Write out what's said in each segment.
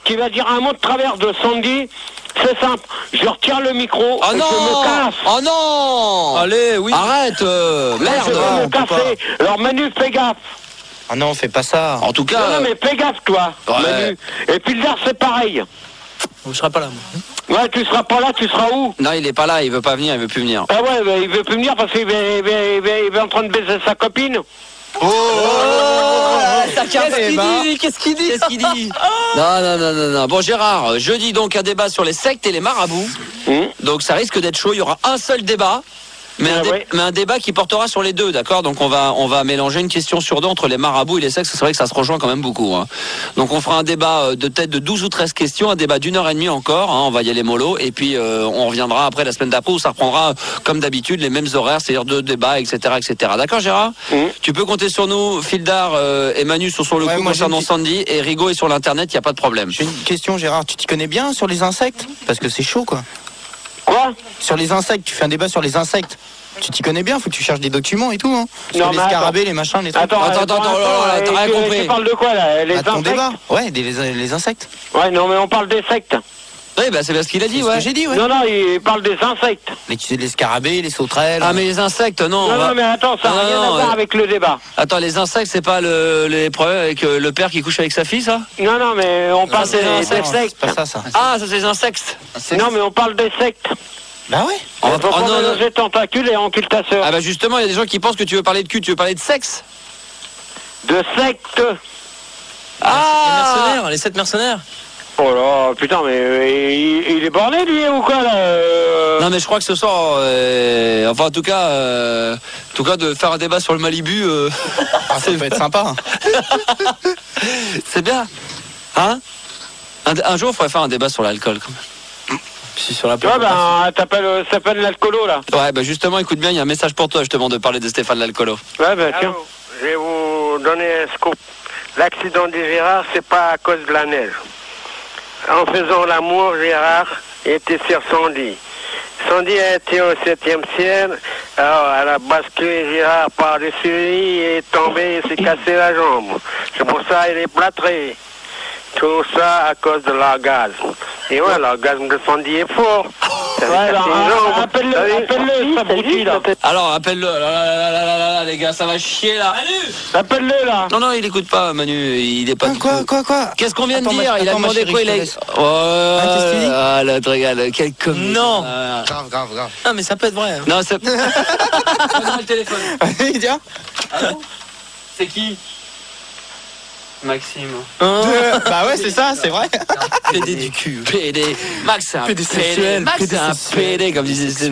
qui va dire un mot de travers de Sandy, c'est simple. Je retire le micro et je me casse. Oh non. Allez, oui. Arrête, merde. Je vais me casser. Alors Manu, fais gaffe. Ah non, fais pas ça. En tout cas. Non, mais fais gaffe, toi, Manu. Et puis là, c'est pareil. Je serai pas là, moi. Ouais, tu seras pas là, tu seras où? Non, il est pas là, il veut pas venir, il veut plus venir. Ah ouais, bah, il veut plus venir parce qu'il est en train de baiser sa copine. Qu'est-ce qu'il dit Non. Bon, Gérard, jeudi donc un débat sur les sectes et les marabouts. Donc ça risque d'être chaud. Il y aura un seul débat. Mais un débat qui portera sur les deux, d'accord? Donc on va mélanger une question sur deux entre les marabouts et les sectes. C'est vrai que ça se rejoint quand même beaucoup, hein. Donc on fera un débat de tête de 12 ou 13 questions, un débat d'1h30 encore, hein. On va y aller mollo. Et puis on reviendra après la semaine d'après où ça reprendra comme d'habitude les mêmes horaires, c'est-à-dire deux débats, etc. D'accord, Gérard? Tu peux compter sur nous. Fildar et Manu sont sur le coup concernant Sandy, et Rigaud est sur l'internet, il n'y a pas de problème. J'ai une question, Gérard. Tu t'y connais bien sur les insectes? Parce que c'est chaud, quoi. Quoi? Sur les insectes, tu fais un débat sur les insectes. Tu t'y connais bien, faut que tu cherches des documents et tout, hein. Sur Non, les mais scarabées, les machins, les trucs. Attends, t'as rien compris. Tu parles de quoi là? Les ton insectes? débat? Ouais, les insectes. Ouais, non, mais on parle des sectes. Oui, bah c'est bien ce qu'il a dit, C'est ce que j'ai dit, ouais. Non, il parle des insectes. Mais tu sais, les scarabées, les sauterelles. Ah mais les insectes, non. Non, mais attends, ça n'a rien à voir avec le débat. Attends, les insectes, c'est pas les problèmes avec le père qui couche avec sa fille, ça? Non, mais on parle des sectes. C'est pas ça. Ah, ça c'est les insectes. Non, mais on parle des sectes. Bah ouais. On va pas mélanger tentacules et encule ta sœur. Ah bah justement, il y a des gens qui pensent que tu veux parler de cul, tu veux parler de sexe. De secte. Les 7 mercenaires. Oh là, putain, mais il est borné lui ou quoi là? Non mais je crois que ce soir, enfin en tout cas de faire un débat sur le Malibu, Ça peut être sympa. c'est bien. Hein? Un jour, il faudrait faire un débat sur l'alcool quand même. Sur la t'appelles l'alcoolo là. Ouais, bah justement, écoute bien, il y a un message pour toi, je te demande de parler de Stéphane l'alcoolo. Ouais, bah tiens. Allô, je vais vous donner un scoop. L'accident de Gérard, c'est pas à cause de la neige. En faisant l'amour, Gérard était sur Sandy. Sandy a été au 7e ciel, alors elle a basculé Gérard par-dessus lui, il est tombé et s'est cassé la jambe. C'est pour ça qu'il est plâtré. Tout ça à cause de l'orgasme. Et ouais, l'orgasme de Sandy est fort. Appelle-le, ça abruti là. Alors, appelle-le. Là, les gars, ça va chier là. Manu! Appelle-le là. Non, il écoute pas, Manu. Il est pas. Quoi? Qu'est-ce qu'on vient de Attends, dire? Il a attends, ma demandé chérie, quoi? je te laisse. Qu'est-ce qu'il dit? Ah là, tu regardes. Quel comédie. Non. Ah. Grave. Ah mais ça peut être vrai. Non, c'est. Donne-moi le téléphone. Allez, tiens. Allô? C'est qui? Maxime. Bah ouais, c'est ça, c'est vrai. PD du cul. PD. Max, c'est un PD PD. sexuel, Max, c'est un PD, comme disait.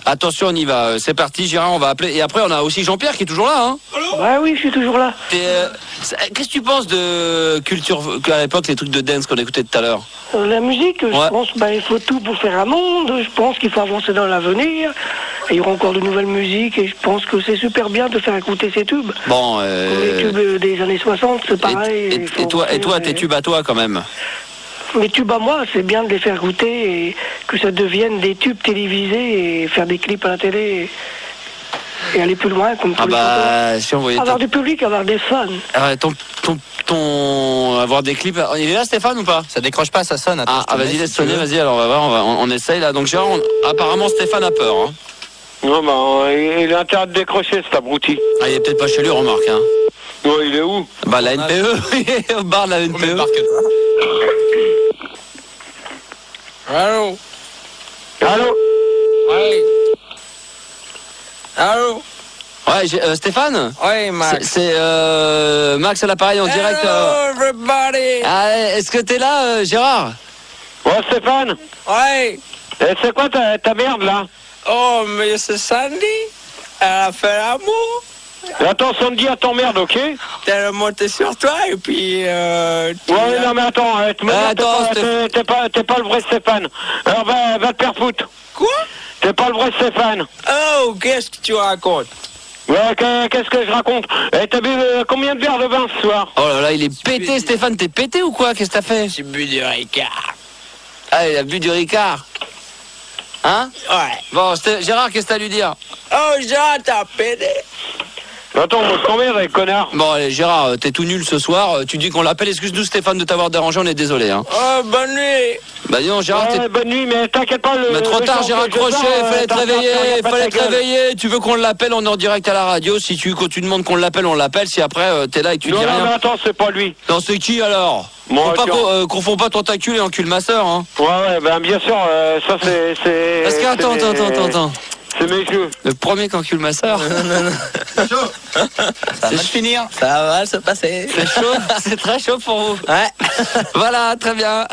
Attention, on y va. C'est parti, Gérard, on va appeler. Et après, on a aussi Jean-Pierre qui est toujours là, hein. Ouais, oui, je suis toujours là. Qu'est-ce que tu penses de culture, qu'à l'époque, les trucs de dance qu'on écoutait tout à l'heure? La musique, je pense, il faut tout pour faire un monde. Je pense qu'il faut avancer dans l'avenir. Et il y aura encore de nouvelles musiques. Et je pense que c'est super bien de faire écouter ces tubes. Bon, Les tubes des années 60, c'est pareil. Et toi, tes tubes à toi, quand même. Mes tubes à moi, c'est bien de les faire écouter et que ça devienne des tubes télévisés et faire des clips à la télé et aller plus loin comme tous les chanteurs. Si on voyait avoir du public, avoir des fans. Avoir des clips. Il est là, Stéphane, ou pas? Ça décroche pas, ça sonne. Attends, vas-y, laisse sonner, vas-y, alors on va voir, on essaye là. Donc Gérard, apparemment Stéphane a peur, hein. Non, bah, il a intérêt de décrocher cet abruti. Ah, il est peut-être pas chez lui, remarque, hein. Ouais, il est où? Bah, la NPE, il est au bar de la NPE. Allô? Allô? Ouais. Allô? Ouais, Stéphane? Ouais, Max. C'est Max à l'appareil en direct. Hello, everybody. Est-ce que t'es là, Gérard? Ouais, Stéphane? Ouais. Et c'est quoi ta merde là? Oh, mais c'est Sandy. Elle a fait l'amour. Attends, Sandy, t'emmerde, ok? Elle est montée sur toi et puis... Ouais, non, mais attends, t'es pas le vrai Stéphane. Alors, va te faire foutre. Quoi? T'es pas le vrai Stéphane. Oh, qu'est-ce que tu racontes? Ouais, qu'est-ce que je raconte? T'as bu combien de verres de vin ce soir? Oh là là, il est pété, Stéphane. T'es pété ou quoi? Qu'est-ce que t'as fait? J'ai bu du Ricard. Ah, il a bu du Ricard. Hein? Ouais. Bon, Gérard, qu'est-ce que t'as à lui dire? Oh, Jean, t'as pédé. Attends, moi je t'emmerde avec connard. Bon allez Gérard, t'es tout nul ce soir. Tu dis qu'on l'appelle. Excuse-nous Stéphane de t'avoir dérangé, on est désolé. Hein. Oh, bonne nuit. Bah dis donc Gérard, bonne nuit, mais t'inquiète pas. Mais trop tard, j'ai raccroché, fallait te réveiller, Tu veux qu'on l'appelle, on est en direct à la radio. Si tu demandes qu'on l'appelle, on l'appelle. Si après t'es là et que tu dis rien. Non, mais attends, c'est pas lui. Non, c'est qui alors? Confonds pas ton tacule et encule ma sœur. Hein. Ouais, ben bien sûr, ça c'est. Parce que attends. C'est mes jeux. Le premier qui encule ma sœur. Ça va mal finir. Ça va se passer. C'est chaud, c'est très chaud pour vous. Ouais. Voilà, très bien.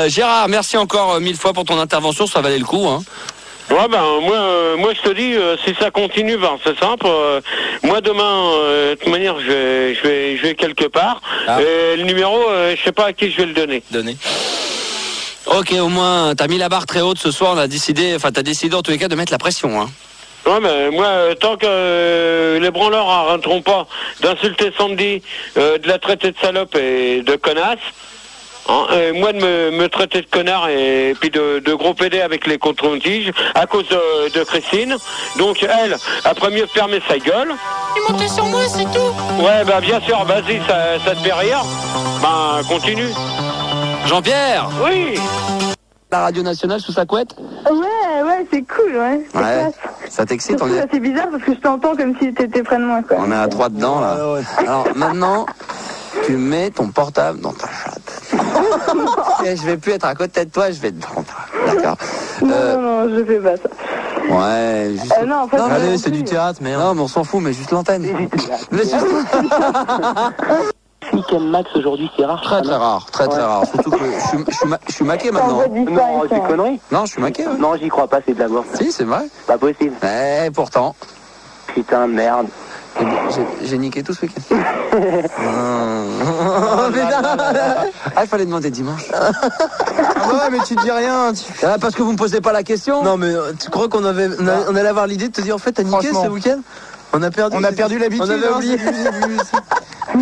Gérard, merci encore 1000 fois pour ton intervention, ça valait le coup. Hein. Ouais, ben moi je te dis, si ça continue, ben c'est simple. Moi demain, de toute manière, je vais quelque part. Et le numéro, je sais pas à qui je vais le donner. Ok, au moins, t'as mis la barre très haute ce soir. T'as décidé en tous les cas de mettre la pression. Hein. Ouais, mais moi, tant que les branleurs arrêteront pas d'insulter Sandy, de la traiter de salope et de connasse, hein, moi de me traiter de connard et puis de gros pédé avec les contre-tiges à cause de Christine. Donc elle, après mieux fermer sa gueule. Tu montes sur moi, c'est tout. Ouais, bah bien sûr, vas-y, ça te fait rire. Ben, continue. Jean-Pierre. Oui. La radio nationale sous sa couette. Ouais, c'est cool, ouais. Ouais. Ça t'excite, on est. C'est bizarre parce que je t'entends comme si t'étais près de moi, quoi. On est à 3 dedans, là. Alors maintenant, tu mets ton portable dans ta chatte. Et je vais plus être à côté de toi, je vais être devant toi. D'accord. Non, je fais pas ça. Ouais, juste. Non, en fait, Allez, c'est du théâtre, merde. Non, mais on s'en fout, mais juste l'antenne. Mais juste... Week-end max aujourd'hui, c'est rare. Très rare. Surtout que je suis maqué maintenant. Non, c'est connerie. Non, je suis maqué. Ouais. Non, j'y crois pas, c'est de la bourse. Si, c'est vrai. Pas possible. Eh, pourtant. Putain, merde. J'ai niqué tout ce week-end. Il fallait demander dimanche. Ouais, mais tu dis rien. Parce que vous me posez pas la question. Non, mais tu crois qu'on allait avoir l'idée de te dire en fait, t'as niqué ce week-end? On a perdu l'habitude. On avait oublié.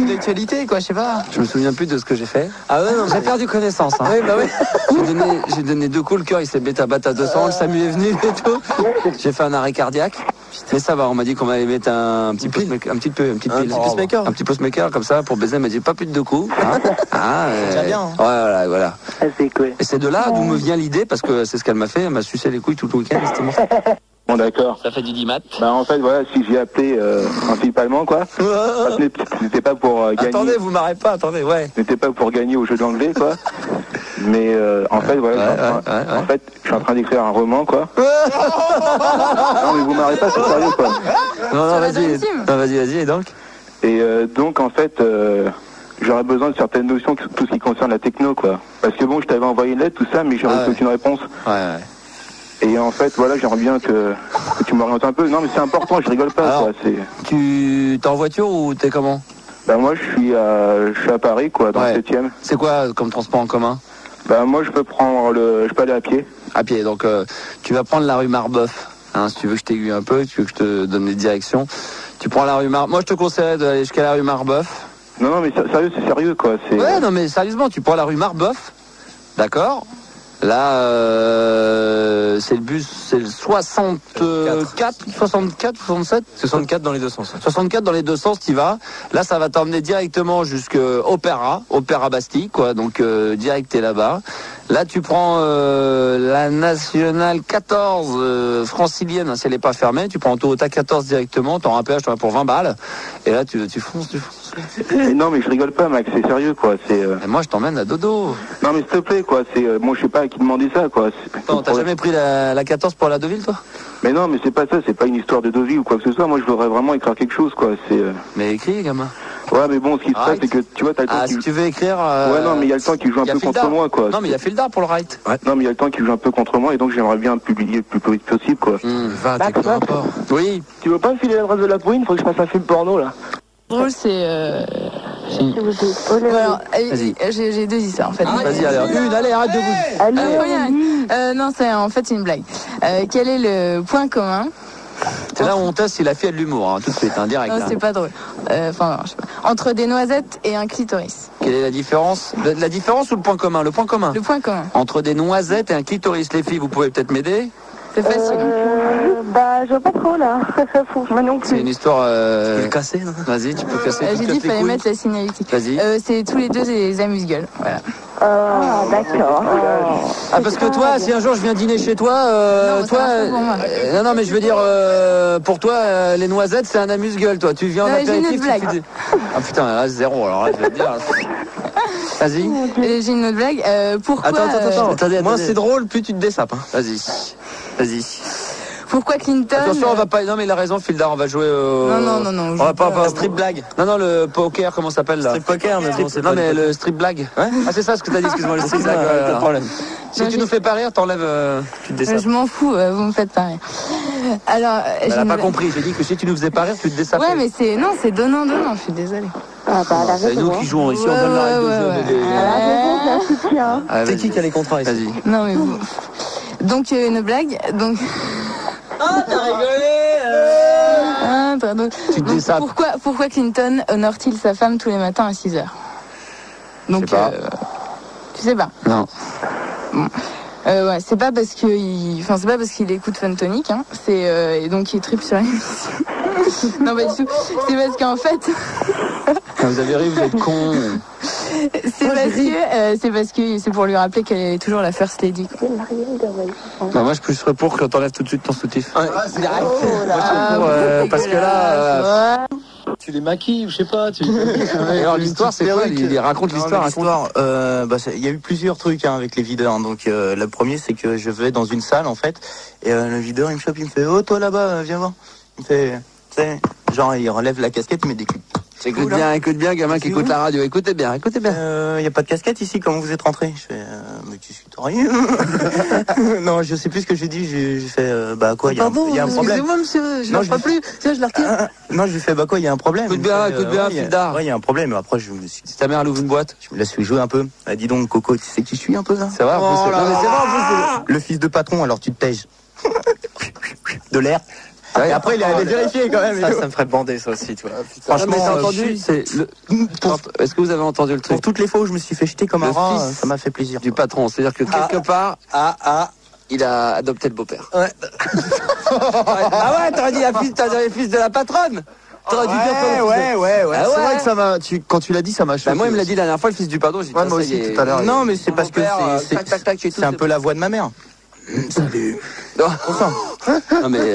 L'actualité, quoi, je sais pas. Je me souviens plus de ce que j'ai fait. Ah ouais, non, j'ai perdu connaissance. Hein. Oui, bah oui. J'ai donné 2 coups, le cœur il s'est bêta-bat à 200, le SAMU est venu et tout. J'ai fait un arrêt cardiaque. Mais ça va, on m'a dit qu'on m'allait mettre un petit pacemaker comme ça pour baiser. Elle m'a dit pas plus de 2 coups. Hein. C'est bien. Hein. Voilà. C'est cool. Et c'est de là d'où me vient l'idée, parce que c'est ce qu'elle m'a fait. Elle m'a sucé les couilles tout le week-end. C'était mortel. Bon, d'accord. Ça fait du 10 mat. Bah, en fait, voilà, si j'ai appelé principalement, quoi. C'était pas pour gagner. Attendez, vous m'arrêtez pas, attendez, ouais. C'était pas pour gagner au jeu d'anglais, quoi. Mais en fait, voilà, en fait, je suis en train d'écrire un roman, quoi. Non, mais vous m'arrêtez pas, c'est sérieux, quoi. Non, vas-y, et donc. Et donc, en fait, j'aurais besoin de certaines notions, tout ce qui concerne la techno, quoi. Parce que bon, je t'avais envoyé une lettre, tout ça, mais j'ai reçu aucune réponse. Ouais. Et en fait, voilà, j'aimerais bien que tu m'orientes un peu. Non, mais c'est important, je rigole pas. Alors, quoi. Tu t'es en voiture ou t'es comment? Bah moi, je suis à Paris, quoi, dans le 7e. C'est quoi comme transport en commun? Bah moi, je peux aller à pied. À pied, donc tu vas prendre la rue Marbeuf. Hein, si tu veux que je t'aiguille un peu, tu veux que je te donne les directions. Tu prends la rue Marbeuf. Moi, je te conseillerais d'aller jusqu'à la rue Marbeuf. Non, mais sérieux, c'est sérieux, quoi. Ouais, non, mais sérieusement, tu prends la rue Marbeuf. D'accord? Là, c'est le bus, c'est le 64, 67 64 dans les deux sens. 64 dans les deux sens, t'y vas. Là, ça va t'emmener directement jusqu'à Opéra Bastille, quoi. Donc, direct, t'es là-bas. Là, tu prends la nationale 14 francilienne, si elle n'est pas fermée. Tu prends Toyota 14 directement, t'en rappelles, je t'en ai pour 20 balles. Et là, tu fonces. Non, mais je rigole pas, Max, c'est sérieux, quoi. Et moi, je t'emmène à dodo. Non, mais s'il te plaît, quoi. Moi, je sais pas à qui demander ça, quoi. Non, t'as jamais pris la 14 pour la Deauville, toi? Mais non, mais c'est pas ça, c'est pas une histoire de Deauville ou quoi que ce soit. Moi, je voudrais vraiment écrire quelque chose, quoi. Mais écris, gamin. Ouais, mais bon, ce qui se passe, c'est que tu vois, t'as le temps. Si tu veux écrire. Ouais, non, mais il y a le temps qui joue un peu contre moi, quoi. Non, mais il y a Fildar pour le right. Ouais. Non, mais il y a le temps qui joue un peu contre moi, et donc j'aimerais bien publier le plus vite possible, quoi. Oui. Tu veux pas me filer l'adresse de la Pouine? Faut que je fasse un film porno, là. Drôle, c'est. Vas-y. J'ai 2 histoires en fait. Vas-y, allez, arrête de bouger. Non, c'est une blague. Quel est le point commun? C'est là où on teste si la fille a de l'humour, tout de suite, direct. Non, c'est pas drôle. Enfin, je sais pas. Entre des noisettes et un clitoris. Quelle est la différence? La différence ou le point commun? Le point commun. Le point commun. Entre des noisettes et un clitoris. Les filles, vous pouvez peut-être m'aider? C'est facile. Bah, je vois pas trop là. Moi non plus. C'est une histoire. Tu peux le casser, non? Vas-y, tu peux casser. J'ai dit qu'il fallait mettre la signalétique. Vas-y. C'est tous les deux des amuse-gueules. Voilà. Ah, d'accord. Ah, parce que toi, si un jour je viens dîner chez toi, Non, toi. c'est pour moi. Non, mais je veux dire, pour toi, les noisettes, c'est un amuse-gueule, toi. Tu viens en apéritif. J'ai une autre blague. Ah putain, là, zéro. Alors là, je vais te dire. Vas-y. J'ai une autre blague. Pourquoi Attends. Attendez. Moins c'est drôle, plus tu te dessapes. Hein. Vas-y. Pourquoi Clinton Attention, on va pas. Non, mais il a raison, Fildar, on va jouer au. Non. On va pas. Strip blague. Non, le poker, comment ça s'appelle là? Strip poker, mais bon, c'est pas. Non, mais le strip blague. Ouais. Ah, c'est ça ce que t'as dit, excuse-moi, le strip blague. Pas de problème. Si tu nous fais pas rire, t'enlèves. Tu te dessapes. Je m'en fous, vous me faites pas rire. Alors, Elle a pas compris, j'ai dit que si tu nous faisais pas rire, tu te dessapes. Ouais, mais c'est donnant, je suis désolée. Ah, bah, la C'est nous qui jouons ici, on donne la règle de jeu, bébé. C'est qui a les contrats ici? Vas-y. Non, mais vous. Donc, une blague. Donc. Ah, t'as rigolé Pardon. Tu te dessapes. Pourquoi Clinton honore-t-il sa femme tous les matins à 6h? Donc, Je sais pas. tu sais pas? Non. Bon. Ouais, c'est pas parce qu'il écoute Funtonic, hein. Et donc il tripe sur l'émission. Non, pas du tout. C'est parce qu'en fait. Vous avez ri, vous êtes con. C'est parce que c'est pour lui rappeler qu'elle est toujours la first lady, quoi. Bah, moi, je serais pour qu'on t'enlève tout de suite ton soutif. Ouais, c'est direct. Moi, je serais pour, parce que là. Tu les maquilles ou je sais pas. Et alors, l'histoire, c'est quoi? Il raconte l'histoire. Il y a eu plusieurs trucs avec les videurs. Donc, le premier, c'est que je vais dans une salle, en fait, et le videur, il me chope, il me fait: oh, toi là-bas, viens voir. Il me fait, tu sais, genre, il relève la casquette, il met des clips. Écoute bien, gamin qui écoute la radio. Écoutez bien. Y a pas de casquette ici, comment vous êtes rentré? Je fais, mais tu suis rien. Non, je sais plus ce que j'ai dit. J'ai fait, bah quoi, y a un problème. Excusez-moi, monsieur, je ne plus. Tiens, je la retire. Non, je lui fais, bah quoi, y a un problème. Écoute bien, Fildar. Ouais, y a un problème. Après, je me suis dit, Si ta mère elle ouvre une boîte. je me la suis joué un peu. Elle dit donc, Coco, tu sais qui je suis un peu, là? C'est vrai, en plus. Non, mais c'est vrai, en plus. Le fils de patron, alors tu te tèges. De l'air. Et après, il avait vérifié quand même. Ça me ferait bander, ça aussi, toi. Franchement, t'as entendu? Est-ce que vous avez entendu le truc? Pour toutes les fois où je me suis fait jeter comme un rat, ça m'a fait plaisir. Du patron, c'est-à-dire que quelque part, il a adopté le beau-père. Ouais. Ah ouais, t'aurais dit le fils de la patronne. T'aurais dû dire Ouais. Ah C'est ouais. vrai que ça m'a. Quand tu l'as dit, ça m'a choqué. Bah moi, il me l'a dit la dernière fois, le fils du patron. J'ai dit, Ouais, moi aussi tout à l'heure. Non, mais c'est parce que c'est un peu la voix de ma mère. Salut. Non mais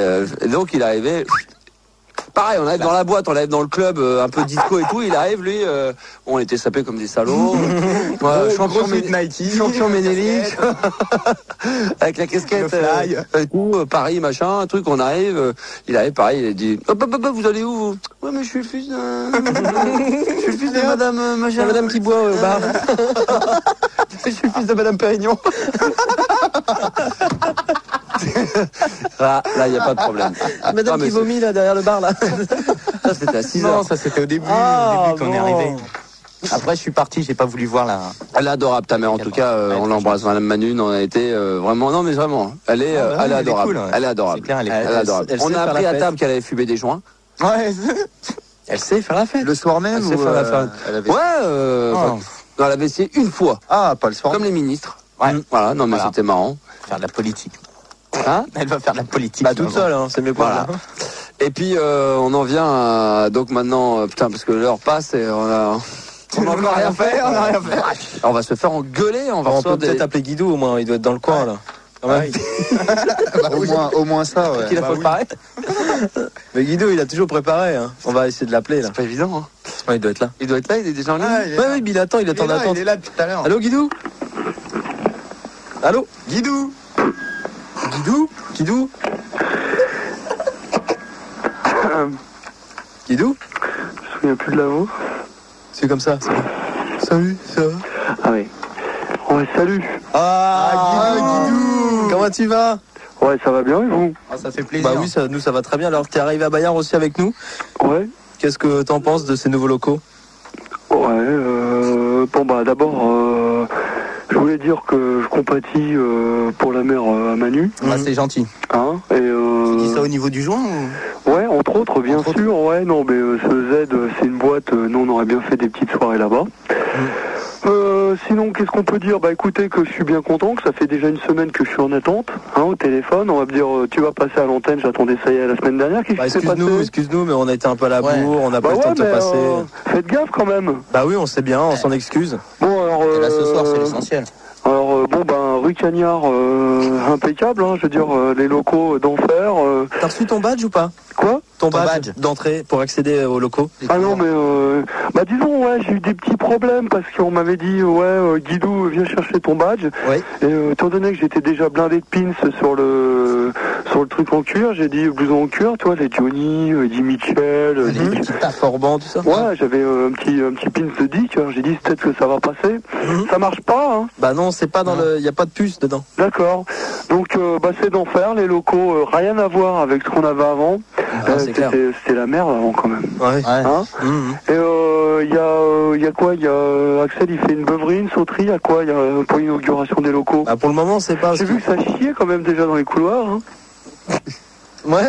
donc il arrivait. Pareil, on arrive dans la boîte, on arrive dans le club, un peu disco et tout. Il arrive, lui, on était sapés comme des salauds. Champion Ménélique, avec la casquette, Paris, machin, un truc. On arrive, il arrive, pareil, il dit, hop, vous allez où vous? Ouais, mais je suis le fils de, je suis le fils de Madame, machin, Madame qui boit au bar. Je suis le fils de Madame Pérignon. Là, il n'y a pas de problème. Madame qui vomit là derrière le bar là. Ça c'était à 6h. Non, ça c'était au début. Au début quand on est arrivé. Après, je suis parti, j'ai pas voulu voir la. Elle est adorable, ta mère. En tout cas, on l'embrasse, Madame Manu. On a été vraiment. Non, mais vraiment, elle est adorable. Elle est adorable. C'est clair, elle est adorable. On a appris à table qu'elle avait fumé des joints. Ouais. Elle sait faire la fête. Le soir même. Elle sait faire la fête. Ouais. Non, elle avait essayé une fois. Ah, pas le soir. Comme les ministres. Ouais. Voilà. Non, mais c'était marrant. Faire de la politique. Hein? Elle va faire de la politique. Bah toute seule, hein, c'est mieux pour voilà. Et puis on en vient à, donc maintenant, putain, parce que l'heure passe et on a rien fait. On va se faire engueuler. On peut peut-être appeler Guido au moins, il doit être dans le coin là. Ouais. au moins ça, ouais. Qu'il a préparé. Mais Guido, il a toujours préparé. Hein. On va essayer de l'appeler là. C'est pas évident. Hein. Ouais, il doit être là. Il est déjà en ligne. Oui, mais il attend d'attente. Il est là depuis tout à l'heure. Allô, Guidou? Allô, Guidou? Guidou? Guidou? Je me souviens plus de la voix. C'est comme ça, c'est bon. Salut, ça va? Ah oui. Ouais, salut. Guidou! Comment tu vas? Ouais, ça va bien et vous? Ça fait plaisir. Bah oui, nous ça va très bien. Alors, t'es arrivé à Bayard aussi avec nous? Ouais. Qu'est-ce que t'en penses de ces nouveaux locaux? Ouais, bon bah d'abord, je voulais dire que je compatis pour la mère à Manu. Ah, c'est gentil. Hein? Et tu dis ça au niveau du joint ou... Ouais, entre autres, bien sûr. Ouais, non, mais ce Z, c'est une boîte. Nous, on aurait bien fait des petites soirées là-bas. Sinon, qu'est-ce qu'on peut dire? Bah écoutez, que je suis bien content, que ça fait déjà une semaine que je suis en attente, au téléphone. On va me dire, tu vas passer à l'antenne, j'attendais ça la semaine dernière. Qu'est-ce qui s'est passé? Excuse-nous, mais on a été un peu à la bourre, on n'a pas le temps de te passer. Faites gaffe quand même. Bah oui, on sait bien, on s'en excuse. Bon, alors... Et là, ce soir, c'est l'essentiel. Alors, rue Cagnard, impeccable, je veux dire, les locaux d'enfer. T'as reçu ton badge ou pas? Quoi? Ton badge d'entrée pour accéder aux locaux? Ah non, mais disons, j'ai eu des petits problèmes parce qu'on m'avait dit, Guidou, viens chercher ton badge. Oui. Et étant donné que j'étais déjà blindé de pins sur le truc en cuir, j'ai dit blouson en cuir, toi, les Johnny, Eddie Mitchell, les petits Forban, tout ça. Ouais, j'avais un petit pins de Dick, j'ai dit peut-être que ça va passer. Ça marche pas, hein? Bah non, c'est pas dans le... Y a pas de puce dedans. D'accord. Donc, c'est d'enfer, les locaux, rien à voir avec ce qu'on avait avant. C'était la merde avant quand même. Ouais. Hein? Et il y a quoi? Il y a Axel, il fait une beuverie, une sauterie. Il y a quoi? Il y a pour l'inauguration des locaux. Pour le moment, c'est pas. J'ai vu que ça chiait quand même déjà dans les couloirs. Hein. Ouais.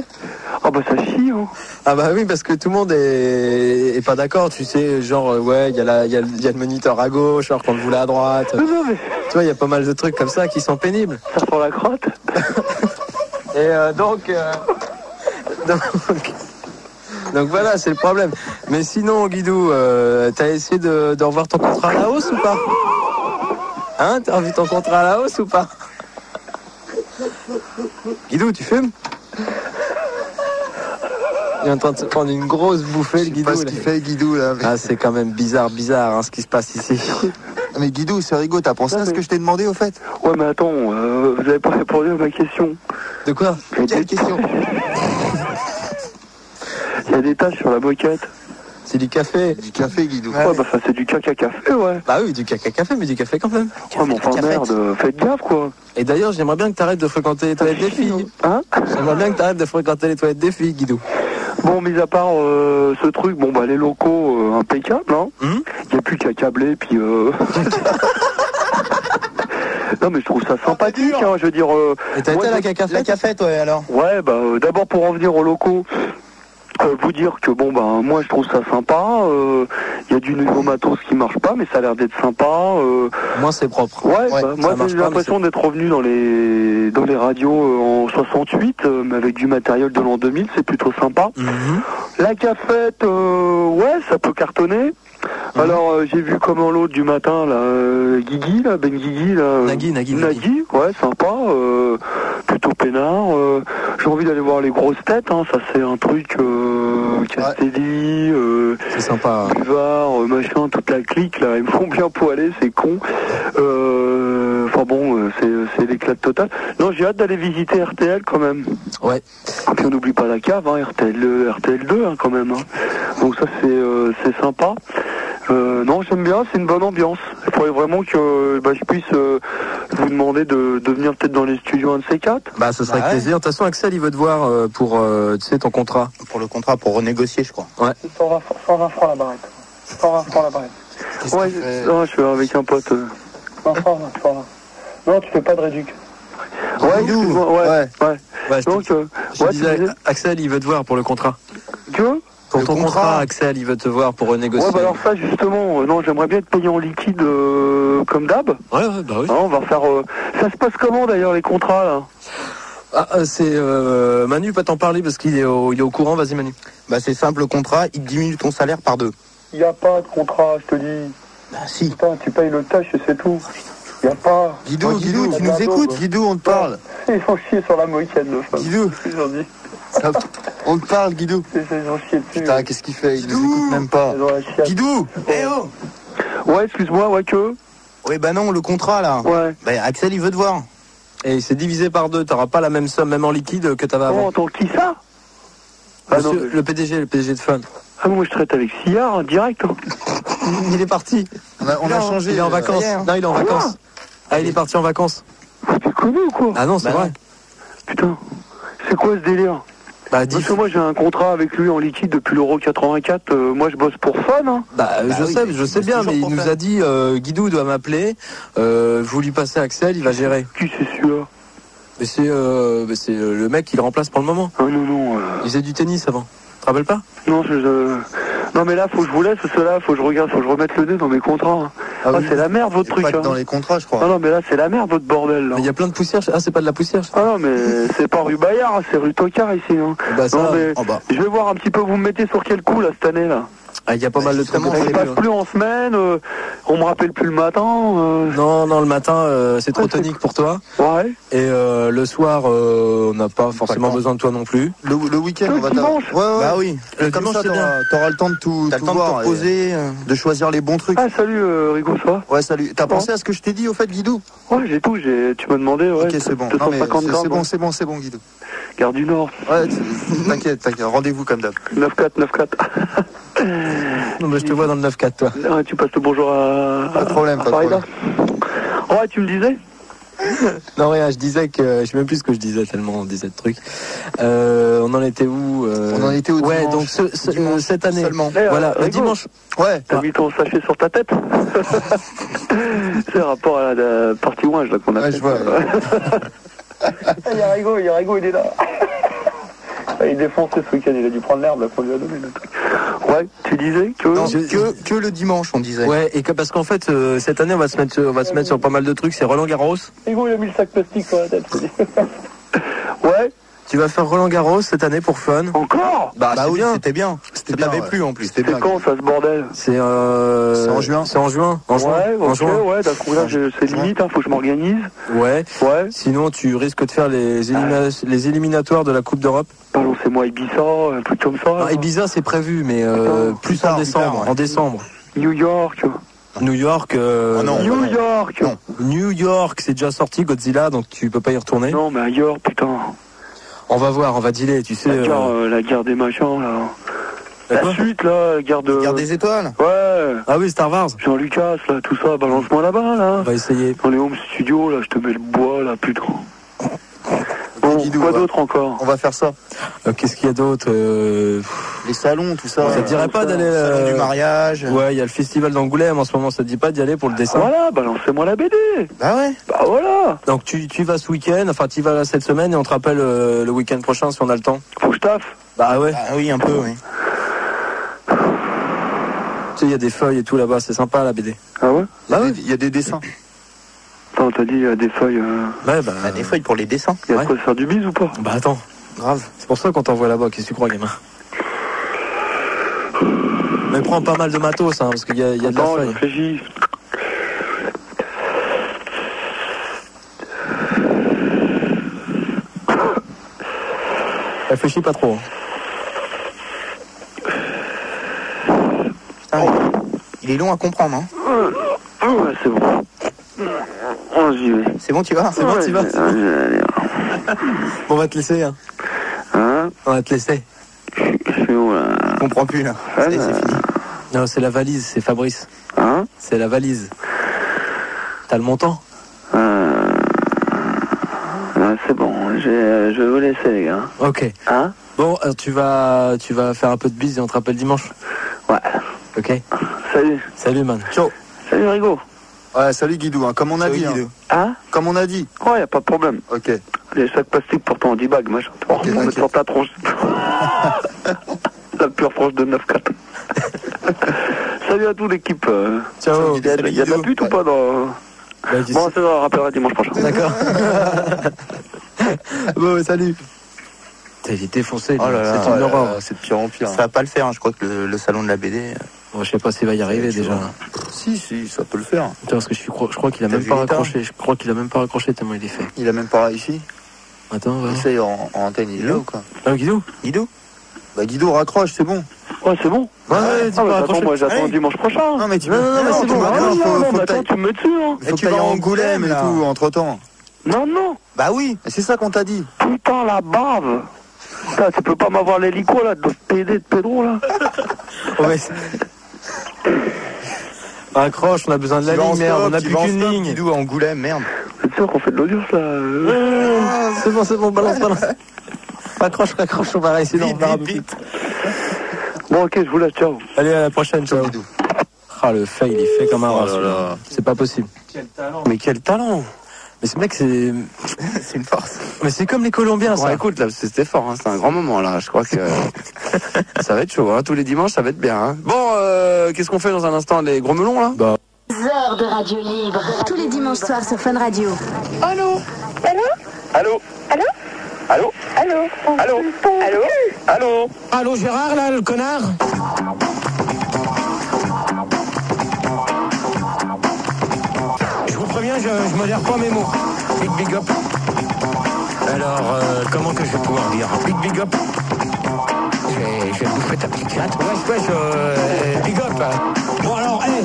Ah bah ça chie. Hein. Ah bah oui, parce que tout le monde est pas d'accord. Tu sais, genre il y a le moniteur à gauche, alors qu'on le voulait à droite. Non, mais... Tu vois, il y a pas mal de trucs comme ça qui sont pénibles. Ça sent la crotte. Et donc voilà, c'est le problème. Mais sinon, Guidou, t'as essayé de revoir ton contrat à la hausse ou pas? Hein? T'as revu ton contrat à la hausse ou pas? Guidou, tu fumes? Il est en train de se prendre une grosse bouffée, le Guidou. Je sais pas ce qu'il fait, Guidou, là. Mais... Ah, c'est quand même bizarre, ce qui se passe ici. Mais Guidou, c'est rigolo, t'as pensé à ce que je t'ai demandé, au fait? Ouais, mais attends, vous avez pas répondu à ma question. De quoi? Quelle question? Il y a des taches sur la moquette. C'est du café. Du café, Guidou. Ouais, ça c'est du caca café, ouais. Bah oui, du caca café, mais du café quand même. Ouais, mais enfin merde, faites gaffe, quoi. Et d'ailleurs, j'aimerais bien que t'arrêtes de fréquenter les toilettes des filles. Hein? J'aimerais bien que t'arrêtes de fréquenter les toilettes des filles, Guidou. Bon, mis à part ce truc, les locaux impeccables, hein. Y a plus qu'à câbler, puis Non, mais je trouve ça sympathique, hein, je veux dire... Et t'as été à la cafette, ouais, alors? Ouais, d'abord pour en venir aux locaux... vous dire que moi je trouve ça sympa, y a du nouveau matos qui marche pas, mais ça a l'air d'être sympa. Moi c'est propre. Ouais, moi j'ai l'impression d'être revenu dans les radios en 68, mais avec du matériel de l'an 2000, c'est plutôt sympa. La cafette, ça peut cartonner. Alors j'ai vu comment l'autre du matin là, Guigui là, Ben Guigui là, Nagui, ouais sympa, plutôt peinard. J'ai envie d'aller voir les grosses têtes, hein, ça c'est un truc Castelli, c'est sympa. Buvard, machin, toute la clique là, ils me font bien poiler, c'est con. C'est l'éclat total. Non, j'ai hâte d'aller visiter RTL quand même. Ouais. Et puis on n'oublie pas la cave, hein, RTL2 hein, quand même. Hein. Donc ça c'est sympa. Non, j'aime bien, c'est une bonne ambiance. Il faudrait vraiment que je puisse vous demander de venir peut-être dans les studios un de ces quatre. Bah, ce serait avec plaisir. De toute façon, Axel, il veut te voir pour, ton contrat. Pour le contrat, pour renégocier, je crois. Ouais. 120 francs la barrette. 120 francs la barrette. Ouais, non, je suis avec un pote. 120. Non, tu fais pas de réduc. Ouais, donc, je disais, Axel, il veut te voir pour le contrat. Tu veux? Pour ton contrat, Axel, il veut te voir pour renégocier. Ouais, alors ça, justement, non, j'aimerais bien être payé en liquide comme d'hab. Ouais, bah oui. On va faire... Ça se passe comment, d'ailleurs, les contrats, là? C'est... Manu peut t'en parler parce qu'il est au courant. Vas-y, Manu. Bah, c'est simple, le contrat, il diminue ton salaire par 2. Il n'y a pas de contrat, je te dis. Bah, si. Putain, tu payes le tâche et c'est tout. Il n'y a pas... Guidou, tu nous écoutes, Guidou, on te parle. Ils font chier sur la moquette, de femme. Guidou. On te parle, Guidou. Ils ont chié dessus. Putain, qu'est-ce qu'il fait? Il nous écoute même pas. Guidou. Eh oh. Ouais, excuse-moi, que... Oui, bah non, le contrat, là. Ouais. Bah, Axel, il veut te voir. Et c'est divisé par 2. T'auras pas la même somme, même en liquide, que t'avais avant. Oh, attends, qui ça? Monsieur, le PDG de Fun. Ah, moi, je traite avec Sillard, direct. Hein. Il est parti. On a changé. Il est en vacances. Non, il est en vacances. Ah, il est parti en vacances. Tu connais ou quoi? Ah non, c'est vrai. Putain, c'est quoi ce délire? Parce que moi j'ai un contrat avec lui en liquide depuis l'Euro 84, moi je bosse pour Fun. Hein. Je sais bien, mais il nous a dit, Guidou doit m'appeler, vous lui passez Axel, il va gérer. Qui c'est celui-là? Mais c'est le mec qui le remplace pour le moment. Ah non. Il faisait du tennis avant. Tu te rappelles pas? Non, Non mais là, faut que je vous laisse, parce que là, faut que je regarde, faut que je remette le nez dans mes contrats. Ah oui, c'est la merde votre truc. Pas dans les contrats, je crois. Non mais là, c'est la merde votre bordel. Là. Il y a plein de poussière. Ah, c'est pas de la poussière. Ah non, mais c'est pas rue Bayard, c'est rue Tocard ici. Hein. Bah ça. Non, mais je vais voir un petit peu, vous me mettez sur quel coup là cette année là. Ah, il y a pas mal de trucs. On passe plus en semaine, on me rappelle plus le matin. Non, le matin, c'est trop tonique pour toi. Ouais. Et le soir, on n'a pas forcément besoin de toi non plus. Le week-end, on va dimanche. Ouais. Bah oui. Le dimanche, t'auras le temps de tout voir, de poser, de choisir les bons trucs. Ah, salut Rigo, ça va? Ouais, salut. T'as pensé à ce que je t'ai dit au fait, Guidou? Ouais, j'ai tout. Tu m'as demandé. Ouais. Ok, c'est bon. Non, mais c'est bon, Guidou. Gare du Nord. Ouais, t'inquiète. Rendez-vous comme d'hab. 9-4. Non, mais je te vois dans le 9-4, toi. Ah, tu passes le bonjour à... Pas de problème, pas de problème. Ouais, tu me disais? Non, rien, je disais que... Je sais même plus ce que je disais, tellement on disait de trucs. On en était où On en était où dimanche? Ouais, donc dimanche cette année. Seulement. Voilà, le dimanche. Ouais. T'as mis ton sachet sur ta tête? C'est rapport à la partie ouinge là qu'on a fait. Je vois. Il y a Rigo, il est là. Il est défoncé ce week-end, il a dû prendre l'herbe là qu'on lui a donné le truc. Ouais, tu disais que... Non, que le dimanche, on disait. Ouais, et que parce qu'en fait, cette année, on va se mettre sur pas mal de trucs. C'est Roland Garros. Rigo, il a mis le sac plastique sur la tête. Ouais. Tu vas faire Roland Garros cette année pour fun. Encore? Bah oui, c'était bien. Ça t'avait plu en plus. C'était quand ça, ce bordel? C'est en juin. C'est en juin. Ouais, d'accord, là, c'est limite, faut que je m'organise. Ouais. Sinon, tu risques de faire les éliminatoires de la Coupe d'Europe. Balancez-moi Ibiza, un truc comme ça. Non, Ibiza, c'est prévu, mais plus en décembre. En décembre. New York. New York, non. New York, c'est déjà sorti, Godzilla, donc tu peux pas y retourner. Non, mais ailleurs, putain. On va voir, on va dealer, tu sais. La guerre des machins, là. La suite, là, guerre des étoiles. Ouais. Ah oui, Star Wars. Jean-Lucas, là, tout ça, balance-moi là-bas, là. On va essayer. Dans les home studios, là, je te mets le bois, là, putain. Bon, Guidou, quoi d'autre encore? On va faire ça. Qu'est-ce qu'il y a d'autre Les salons, tout ça. Ça te dirait pas d'aller... salon du mariage. Ouais, il y a le festival d'Angoulême en ce moment, ça te dit pas d'y aller pour le dessin? Voilà, balancez-moi la BD. Bah ouais. Bah voilà. Donc tu vas ce week-end, enfin tu vas cette semaine et on te rappelle le week-end prochain si on a le temps. Faut que je taffe. Bah ouais. Ah oui, un peu, oui. Tu sais, il y a des feuilles et tout là-bas, c'est sympa la BD. Ah ouais? Il y a des dessins. Attends, t'as dit des feuilles... Ouais, bah... Des feuilles pour les dessins. Il y a de quoi faire du bise ou pas? Bah attends. Grave. C'est pour ça qu'on t'envoie là-bas, qu'est-ce que tu crois, gamin? Mais prends pas mal de matos, hein, parce qu'il y a de la feuille. Réfléchis. Réfléchis pas trop. Putain, il est long à comprendre, hein. Ouais, c'est bon. Oh, j'y vais. C'est bon, tu vas? C'est bon, tu vas? On va te laisser, hein. On va te laisser. Je suis où, là? Je comprends plus, là. C'est fini. Non, c'est la valise, c'est Fabrice. Hein? C'est la valise. T'as le montant? C'est bon, je vais vous laisser, les gars. Ok. Hein? Bon, tu vas faire un peu de bise et on te rappelle dimanche. Ouais. Ok. Salut. Salut, man. Ciao. Salut, Rigo. Ouais, salut Guidou, hein, comme on a dit. Guidou. Hein? Comme on a dit. Ouais, y a pas de problème. Ok. Les sacs plastiques pour ton 10 bags, machin. On met sur ta tronche. La pure franche de 9-4. Salut à toute l'équipe. Ciao. Il y a de la pute ou pas dans... Bon, ça va, rappellera dimanche prochain. D'accord. Bon, salut. Il est défoncé. Oh là là, c'est une horreur. C'est de pire en pire. Ça va pas le faire, hein. Je crois que le salon de la BD... Bon, je sais pas s'il va y arriver déjà. Si, ça peut le faire. Parce que je crois qu'il a même pas raccroché. Je crois qu'il a même pas raccroché tellement il est fait. Il a même pas réussi. Attends, va. Essaye en antenne, il est là ou quoi? Ah, Guidou? Bah Guidou, raccroche, c'est bon. Ouais, c'est bon. Ouais, tu peux raccrocher. Moi, j'attends dimanche prochain. Non, mais tu Non, mais c'est bon. Tu me mets dessus, hein. Il faut que tu ailles en Angoulême et tout, entre temps. Non. Bah oui, c'est ça qu'on t'a dit. Putain, la bave. Putain, tu peux pas m'avoir l'hélico, là, de PD de Pedro, là. Ouais. Raccroche, on a besoin de la ligne, merde. On a plus qu'une ligne. Guidou, à Angoulême, merde. C'est sûr qu'on fait de l'audience, là. C'est bon, balance. Raccroche, on va essayer d'en faire un peu vite. Bon, ok, je vous laisse, ciao. Allez, à la prochaine, ciao. Ah, le fail, il est fait comme un rat. C'est pas possible. Quel talent. Mais quel talent. Mais ce mec, c'est une force. Mais c'est comme les Colombiens, ça. Ouais, écoute, là, c'était fort, hein. C'est un grand moment, là. Je crois que ça va être chaud, hein. Tous les dimanches, ça va être bien, hein. Bon, qu'est-ce qu'on fait dans un instant? Les gros melons, là? Heures de radio libre. Tous les dimanches soirs sur Fun Radio. Allô? Allô? Allô? Allô? Allô? Allô? Allô? Allô? Allô? Allô, Gérard, là, le connard? Je vous préviens, je modère pas mes mots. Big up. Alors, comment que je vais pouvoir dire? Big up. Je vais bouffer ta petite chatte. Wesh, big up. Bon, alors, hey.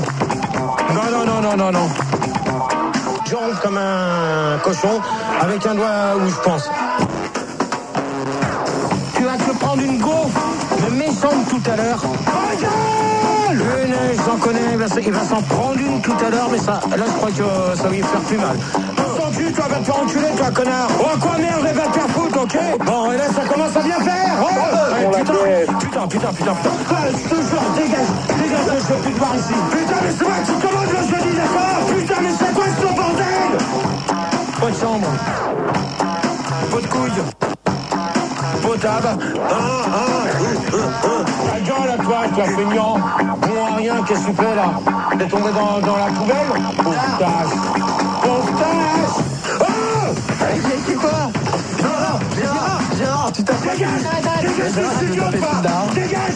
Non. Je ronfle comme un cochon avec un doigt où je pense. Tu vas te prendre une gaufre de méchante tout à l'heure. J'en connais, il va s'en prendre une tout à l'heure, mais ça, là je crois que ça va lui faire plus mal. Ton cul, toi, va te faire enculer, toi, connard. Oh, quoi, merde, va te faire foutre, ok? Bon, et là, ça commence à bien faire. Oh, putain. Je te jure, dégage, je veux plus te voir ici. Putain, mais c'est moi qui commande le jeudi, d'accord? Putain, mais c'est quoi ce bordel? Pas de chambre. Pas de couilles. Potable. Ta gueule à toi, feignant. Bon à rien, qu'est-ce que tu fais là? T'es tombé dans la poubelle? Pauvre tâche. Oh! C'est quoi? Gérard, tu t'as fait. Dégage du studio ou pas? Dégage!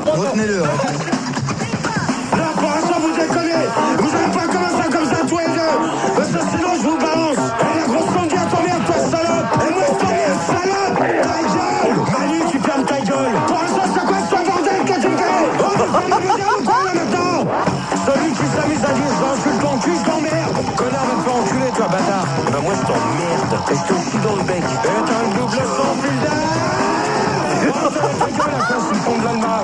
Retenez-le. Là, pour l'instant, vous déconnez. Vous n'allez pas commencer comme ça, tous les deux. Parce que sinon, je vous balance. Et la grosse sonde vient t'emmerder, toi, salope. Et moi, je t'emmerde, salope. Ta gueule. Manu, tu fermes ta gueule. Pour l'instant, c'est quoi ce bordel que tu fais? Oh, tu fais bien ou quoi, là, maintenant? Celui qui s'amuse à dire, j'insulte ton cul, je t'emmerde. Connard, va te faire enculer, toi, bâtard. Ben, moi, je t'emmerde. Et je te chie dans le bec. Et t'as un double sang, putain. Oh, ta gueule, à quoi, c'est le fond de l'alma.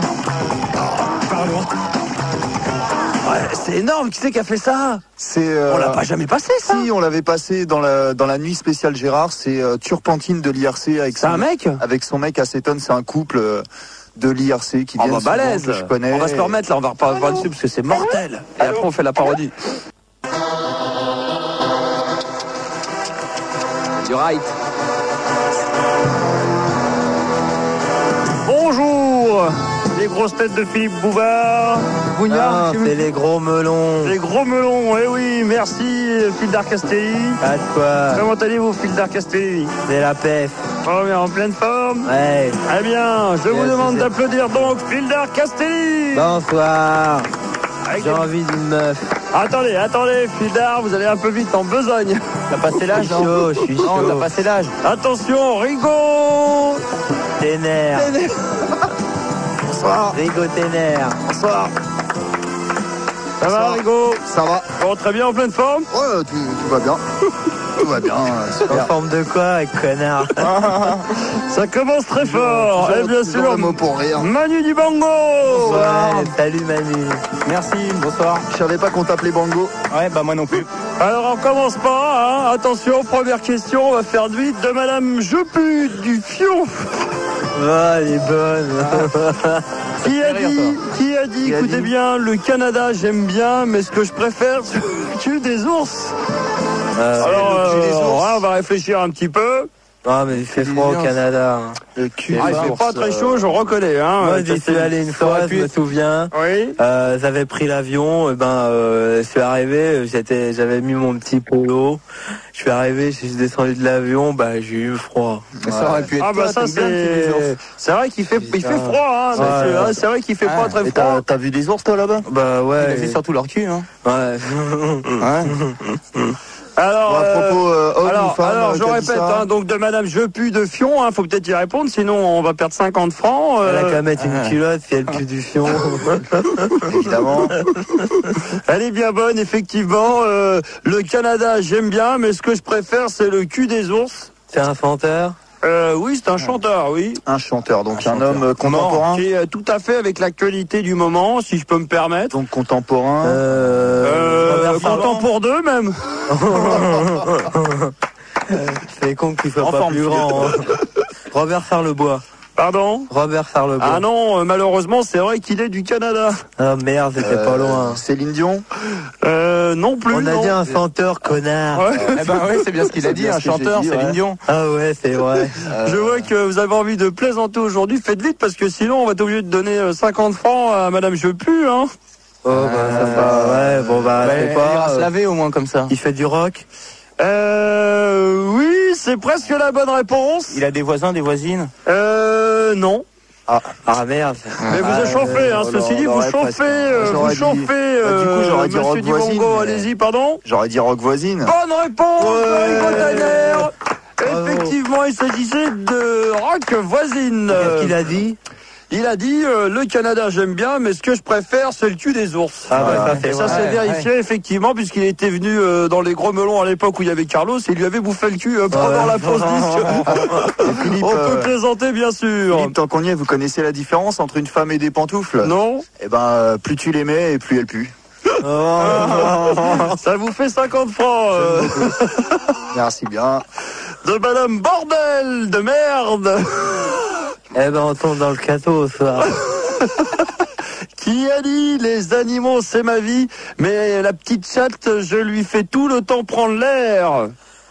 Pardon. Ouais, c'est énorme, qui c'est qui a fait ça? On l'a pas jamais passé, ça? Si, on l'avait passé dans la nuit spéciale Gérard. C'est Turpentine de l'IRC avec un mec? Avec son mec Acétone, c'est un couple de l'IRC qui vient balèze. que je connais. On va se le remettre là, on va reparler dessus parce que c'est mortel. Et après on fait la parodie. Du right. Bonjour, les grosses têtes de Philippe Bouvard. C'est les gros melons. Les gros melons, eh oui, merci Fildar Castelli. Pas de quoi. Comment allez-vous, Fildar Castelli? C'est la PF. Oh, bien, en pleine forme? Ouais. Eh bien, je vous demande d'applaudir donc Fildar Castelli. Bonsoir. J'ai envie d'une meuf. Attendez, Fildar, vous allez un peu vite en besogne. T'as passé l'âge? Je suis chaud. Non, t'as passé l'âge. Attention, Rigaud. Ténère. Bonsoir. Rigaud Ténère. Bonsoir. Ça va, Rigaud? Ça va. Bon, très bien, en pleine forme? Ouais, tout va bien. Tout va bien. En forme de quoi, connard? Ça commence très fort. Et bien sûr, pour rire. Manu du Bango. Bonsoir. Ouais, salut Manu. Merci, bonsoir. Je savais pas qu'on t'appelait Bango. Ouais, bah moi non plus. Alors on commence pas, hein. Attention, première question, on va faire de Madame Jepu du Fion. Ah, elle est bonne. Qui a dit, écoutez bien, le Canada j'aime bien, mais ce que je préfère, c'est le cul des ours. Alors, on va réfléchir un petit peu. Ah, mais il fait froid au Canada. Le cul. Il fait pas très chaud, je reconnais. Hein. Moi, j'y suis allé une fois, je me souviens. Oui. J'avais pris l'avion, je suis arrivé, j'avais mis mon petit polo. Je suis arrivé, je suis descendu de l'avion, j'ai eu froid. Ça aurait pu être ça c'est vrai qu'il fait froid, hein. C'est vrai qu'il fait pas très froid. T'as vu des ours toi là-bas? Bah ouais. Il a vu surtout leur cul, hein. Ouais. Alors, à propos, alors je répète, hein, donc de Madame Jepu de Fion, faut peut-être y répondre, sinon on va perdre 50 francs. Elle a qu'à mettre une culotte si elle pue du fion. Évidemment. Elle est bien bonne, effectivement. Le Canada, j'aime bien, mais ce que je préfère, c'est le cul des ours. C'est un chanteur? Oui, c'est un chanteur, oui. Un chanteur, donc un homme contemporain. Qui est tout à fait avec l'actualité du moment, si je peux me permettre. Donc contemporain. Content pour deux, même. C'est con qu'il soit pas plus grand. Hein. Robert Charlebois. Pardon? Robert Charlebois. Ah non, malheureusement, c'est vrai qu'il est du Canada. Ah merde, c'était pas loin. Céline Dion? Non plus. On a dit un chanteur, connard. Ouais. Eh ben oui, c'est bien ce qu'il a dit, un chanteur, Céline Dion. Ah ouais, c'est vrai. Je vois que vous avez envie de plaisanter aujourd'hui. Faites vite parce que sinon on va être obligé de donner 50 francs à Madame Je Pue, hein. Oh bah ça va, ouais, bon bah c'est pas... Il va se laver au moins comme ça. Il fait du rock? Oui, c'est presque la bonne réponse. Il a des voisins, des voisines? Non. Ah merde. Mais vous échauffez, hein, ceci dit, vous chauffez, du coup, j'aurais dit rock Monsieur voisine. Dibango, allez-y, pardon. J'aurais dit rock voisine. Bonne réponse, effectivement, il s'agissait de rock voisine. Qu'est-ce qu'il a dit? Il a dit le Canada j'aime bien, mais ce que je préfère c'est le cul des ours. Ah bah ça c'est vérifié effectivement, puisqu'il était venu dans les gros melons à l'époque où il y avait Carlos et il lui avait bouffé le cul pendant la pause disque. Philippe, on peut plaisanter bien sûr. Philippe, tant qu'on y est, vous connaissez la différence entre une femme et des pantoufles? Non. Eh ben, plus tu les mets et plus elle pue. Ça vous fait 50 francs. Merci bien. De Madame Bordel de merde. Eh ben on tombe dans le cateau, ça. Qui a dit les animaux c'est ma vie, mais la petite chatte je lui fais tout le temps prendre l'air.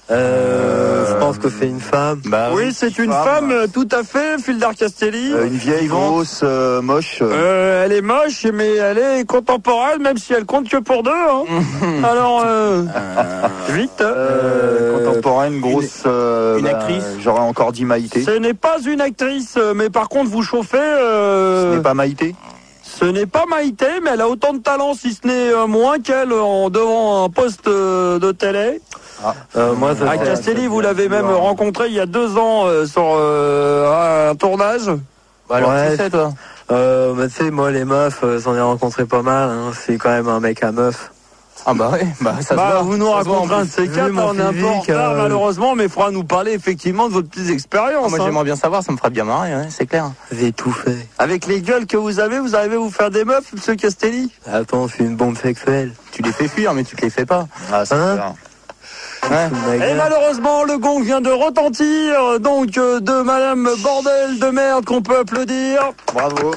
Je pense que c'est une femme. Bah, oui, c'est une femme, tout à fait, Fildar Castelli. Une vieille grosse, moche. Elle est moche, mais elle est contemporaine, même si elle compte que pour deux. Hein. Alors, vite. Contemporaine, grosse. Une actrice. J'aurais encore dit Maïté. Ce n'est pas une actrice, mais par contre, vous chauffez. Ce n'est pas Maïté. Ce n'est pas Maïté, mais elle a autant de talent, si ce n'est moins qu'elle, en devant un poste de télé. Moi, à Castelli, vous l'avez même rencontré il y a 2 ans sur un tournage. Bah alors, tu sais, toi? Bah, tu sais, moi, les meufs, j'en ai rencontré pas mal. Hein. C'est quand même un mec à meuf. Ah bah oui, bah ça se voit. Vous nous racontez un de ces quatre, on est un peu en retard malheureusement, mais il faudra nous parler effectivement de votre petite expérience. Moi j'aimerais bien savoir, ça me ferait bien marrer, hein, c'est clair. J'ai tout fait. Avec les gueules que vous arrivez à vous faire des meufs, monsieur Castelli? Attends, je suis une bombe sexuelle. Tu les fais fuir, mais tu te les fais pas. Ah, c'est clair. Ouais. Et malheureusement, le gong vient de retentir, donc de Madame Bordel de merde qu'on peut applaudir. Bravo.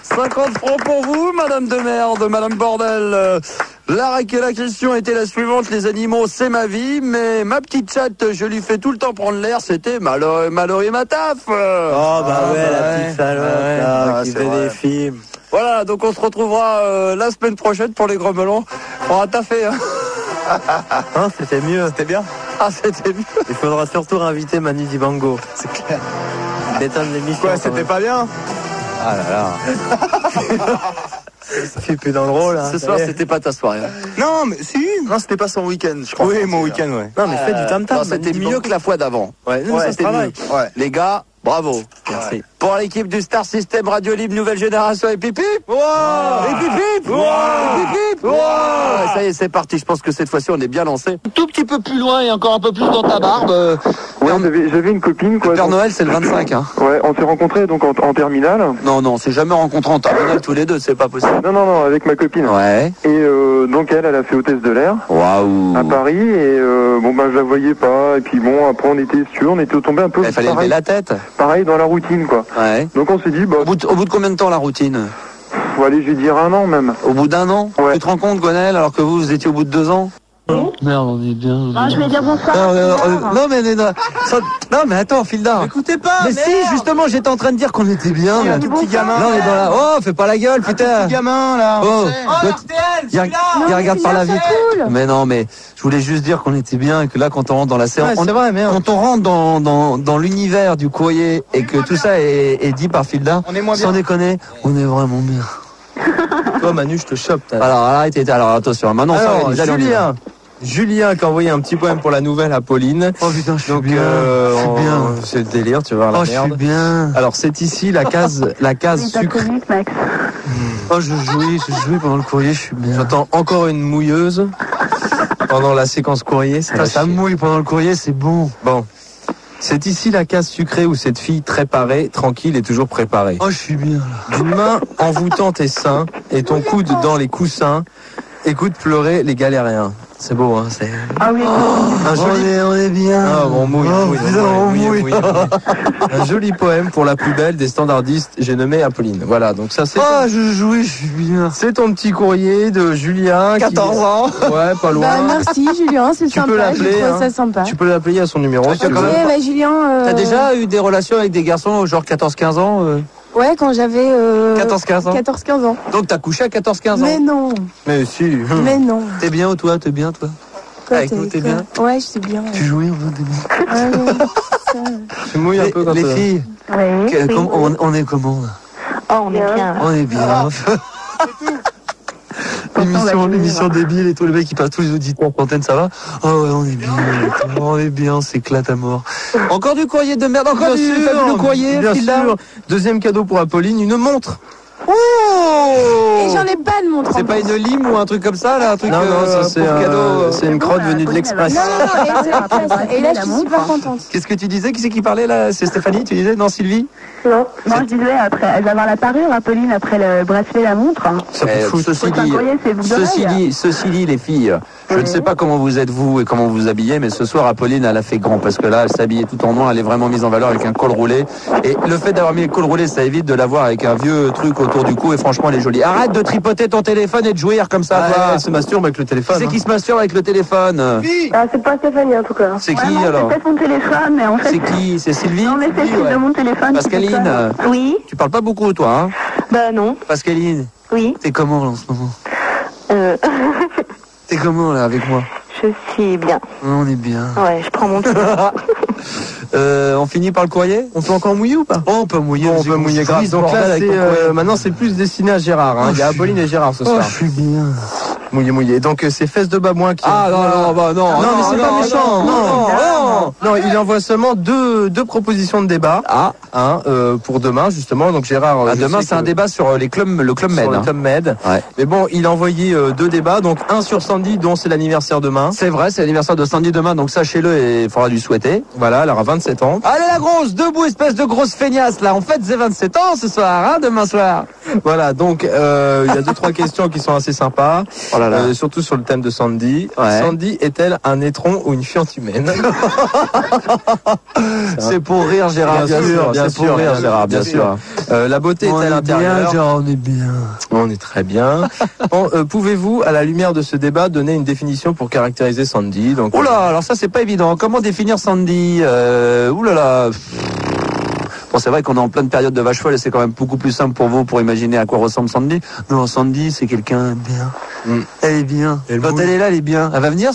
50 francs pour vous, Madame de merde, Madame Bordel. La question était la suivante, les animaux c'est ma vie, mais ma petite chatte, je lui fais tout le temps prendre l'air, c'était Mallory Mataf. Oh bah ouais, la petite salope qui fait des films. Voilà, donc on se retrouvera la semaine prochaine pour les gros melons. On va taffer. Hein. Hein, c'était mieux. C'était bien. Ah, c'était mieux. Il faudra surtout réinviter Manu Dibango. C'est clair. Détonne l'émission. Quoi, c'était pas bien? Ah là là. Je suis plus dans le rôle. Ce soir, c'était pas ta soirée. Non, mais si. Non, c'était pas son week-end, je crois. Oui, mon week-end, ouais. Non, mais fais du tam-tam. C'était mieux que la fois d'avant. Ouais, non, ça se travaille. Ouais. Les gars, bravo. Merci. Pour l'équipe du Star System Radio Libre Nouvelle Génération et pipi. Wow. Et pipi. Wow. Et pipi. Wow. Ça y est, c'est parti. Je pense que cette fois-ci, on est bien lancé. Tout petit peu plus loin et encore un peu plus dans ta barbe. Ouais, j'avais une copine, quoi. Père Noël, c'est le 25, hein. Ouais, on s'est rencontrés donc en terminale. Non, on s'est jamais rencontrés en terminale tous les deux, c'est pas possible. Non, avec ma copine. Ouais. Et donc elle a fait hôtesse de l'air. Waouh. À Paris et bon ben je la voyais pas et puis bon après on était sûr, on était tombé un peu. Il fallait lever la tête. Pareil dans la routine quoi. Ouais. Donc on s'est dit bah. Au bout de combien de temps la routine? Faut aller, je vais dire 1 an même. Au bout d'1 an? Ouais. Tu te rends compte, Gonel, alors que vous étiez au bout de 2 ans? Merde, on est bien. Ah, je vais dire bonsoir. Non mais attends, Fildar. Écoutez pas. Mais si, justement, j'étais en train de dire qu'on était bien. Il y a un tout petit gamin. Là, on est dans la... Oh, fais pas la gueule, putain. Petit gamin, là. Oh, il regarde par la c'est vitre. cool. Mais non, mais je voulais juste dire qu'on était bien et que là, quand on rentre dans la séance, Ouais, c'est vrai, merde. quand on rentre dans l'univers du courrier et que tout ça est dit par Fildar, On est moins bien. sans déconner, on est vraiment bien. Toi, Manu, je te chope. Alors, arrêtez, alors attention, maintenant ça Alors, réalise. Allez, on y va. Julien qui a envoyé un petit poème pour la nouvelle à Pauline. Oh putain, je suis Donc, bien. Je suis bien. C'est le délire, tu vas voir Oh, la je suis merde. bien. Alors, c'est ici la case C'est ta sucre. comique, Max. Oh, je jouais pendant le courrier, je suis bien. J'entends encore une mouilleuse pendant la séquence courrier. Ça mouille pendant le courrier, c'est bon. Bon. C'est ici la case sucrée où cette fille très parée, tranquille et toujours préparée. Oh, je suis bien là. D'une main envoûtant tes seins et ton coude dans les coussins, Écoute pleurer les galériens. C'est beau, hein. C'est... Ah oui. Un joli... On est bien. Ah, bon, mouille. Un joli poème pour la plus belle des standardistes. J'ai nommé Apolline. Voilà, donc ça c'est. Ah, je jouais, je suis bien. C'est ton petit courrier de Julien. 14 ans. Ouais, pas loin. Bah, merci Julien, c'est sympa. Tu peux l'appeler. Je trouve ça sympa. Tu peux l'appeler à son numéro. Ok, bah, Julien. T'as déjà eu des relations avec des garçons genre 14-15 ans Ouais, quand j'avais 14-15 ans. 14-15 ans. Donc t'as couché à 14-15 ans. Mais non. Mais si. Mais non. T'es bien ou toi? T'es bien toi? Avec nous, t'es bien? Ouais, je suis bien. Tu jouais en mode Tu mouilles un peu comme ça. Les filles, on est comment là? Oh, on est bien. On est bien. L'émission débile et tout, le mec qui passe tous les auditeurs en antenne, ça va? Oh ouais, on est bien, on s'éclate à mort. Encore du courrier de merde, encore du fabuleux courrier, bien sûr. Deuxième cadeau pour Apolline, une montre. Oh! Et j'en ai pas de montre. C'est pas une lime ou un truc comme ça là, un truc non, ça c'est cadeau. C'est une crotte venue de l'Express. Non, et là je suis super contente. Qu'est-ce que tu disais? Qui c'est qui parlait là? C'est Stéphanie, tu disais? Non, Sylvie? Non, je disais après, elle va avoir la parure, Apolline, après le bracelet, la montre. Ceci dit, les filles, je ne sais pas comment vous êtes vous et comment vous habillez, mais ce soir Apolline elle a fait grand parce que là elle s'habillait tout en noir, elle est vraiment mise en valeur avec un col roulé. Et le fait d'avoir mis le col roulé, ça évite de l'avoir avec un vieux truc autour du cou et franchement elle est jolie. Arrête de tripoter ton téléphone et de jouir comme ça. Elle se masturbe avec le téléphone. Qui c'est qui se masturbe avec le téléphone? Ah, c'est pas Stéphanie en tout cas. C'est qui alors? C'est peut-être mon téléphone, mais en fait. C'est qui? C'est Sylvie? Non, mais c'est de mon téléphone. Pascaline. Oui. Tu parles pas beaucoup toi, hein? Bah non. Pascaline. Oui. T'es comment là en ce moment? T'es comment là avec moi? Je suis bien. On est bien. Ouais, je prends mon temps. On finit par le courrier? On peut encore mouiller ou pas? Oh, on peut mouiller. Bon, on peut mouiller grave. Donc là, maintenant c'est plus destiné à Gérard. Hein. Il y a Apolline et Gérard ce soir. Je suis bien. Mouillé. Donc c'est Fesses de Babouin qui. Ah non, mais c'est pas méchant. Non, il envoie seulement deux propositions de débat. Pour demain justement. Donc Gérard. Demain c'est un débat sur le Club Med. Sur le Club Med. Ouais. Mais bon, il a envoyé deux débats. Donc un sur Sandy dont c'est l'anniversaire demain. C'est vrai, c'est l'anniversaire de Sandy demain. Donc sachez-le et il faudra lui souhaiter. Voilà, elle aura 27 ans. Allez la grosse, debout espèce de grosse feignasse là. On fête ses 27 ans ce soir, demain soir. Voilà, donc il y a 2-3 questions qui sont assez sympas. Oh là là. Surtout sur le thème de Sandy. Ouais. Sandy est-elle un étron ou une fiente humaine? C'est pour rire Gérard, bien sûr. La beauté est à l'intérieur. On est bien. On est très bien. Bon, pouvez-vous, à la lumière de ce débat, donner une définition pour caractériser Sandy? Donc, oula, alors ça c'est pas évident. Comment définir Sandy? Oulala. Bon, c'est vrai qu'on est en pleine période de vache folle et c'est quand même beaucoup plus simple pour vous pour imaginer à quoi ressemble Sandy. Non, Sandy, c'est quelqu'un bien. Elle est bien. Quand elle est là, elle est bien. Elle va venir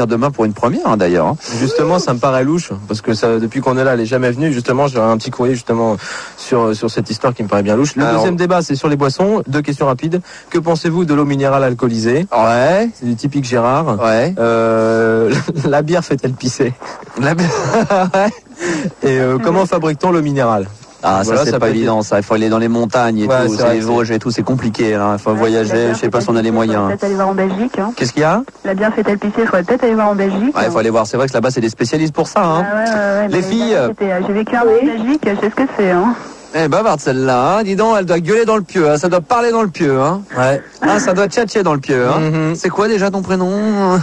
demain pour une première, hein, d'ailleurs. Hein. Justement, ça me paraît louche parce que ça, depuis qu'on est là, elle est jamais venue. Justement, j'aurai un petit courrier justement sur cette histoire qui me paraît bien louche. Le deuxième débat, c'est sur les boissons. 2 questions rapides. Que pensez-vous de l'eau minérale alcoolisée? Ouais. C'est du typique Gérard. Ouais. La bière fait-elle pisser? La bière. Ouais. Et comment fabrique-t-on l'eau minérale? Ah, voilà, ça c'est pas évident, ça. Il faut aller dans les montagnes et tout, c'est les Vosges et tout, c'est compliqué. Hein. Il faut voyager, je sais pas si on a les moyens. Peut-être aller voir en Belgique. Hein. Qu'est-ce qu'il y a? La bière fait-elle pisser? Il faudrait peut-être aller voir en Belgique. Ouais, il faut aller voir. C'est vrai que là-bas, c'est des spécialistes pour ça. Hein. Ouais, les filles. J'ai vécu en Belgique, je sais ce que c'est. Hein. Eh bavarde celle-là, hein. Dis donc, elle doit gueuler dans le pieu, hein. Ça doit parler dans le pieu, hein. Ouais. Ah, ça doit tchatcher dans le pieu, hein. C'est quoi déjà ton prénom?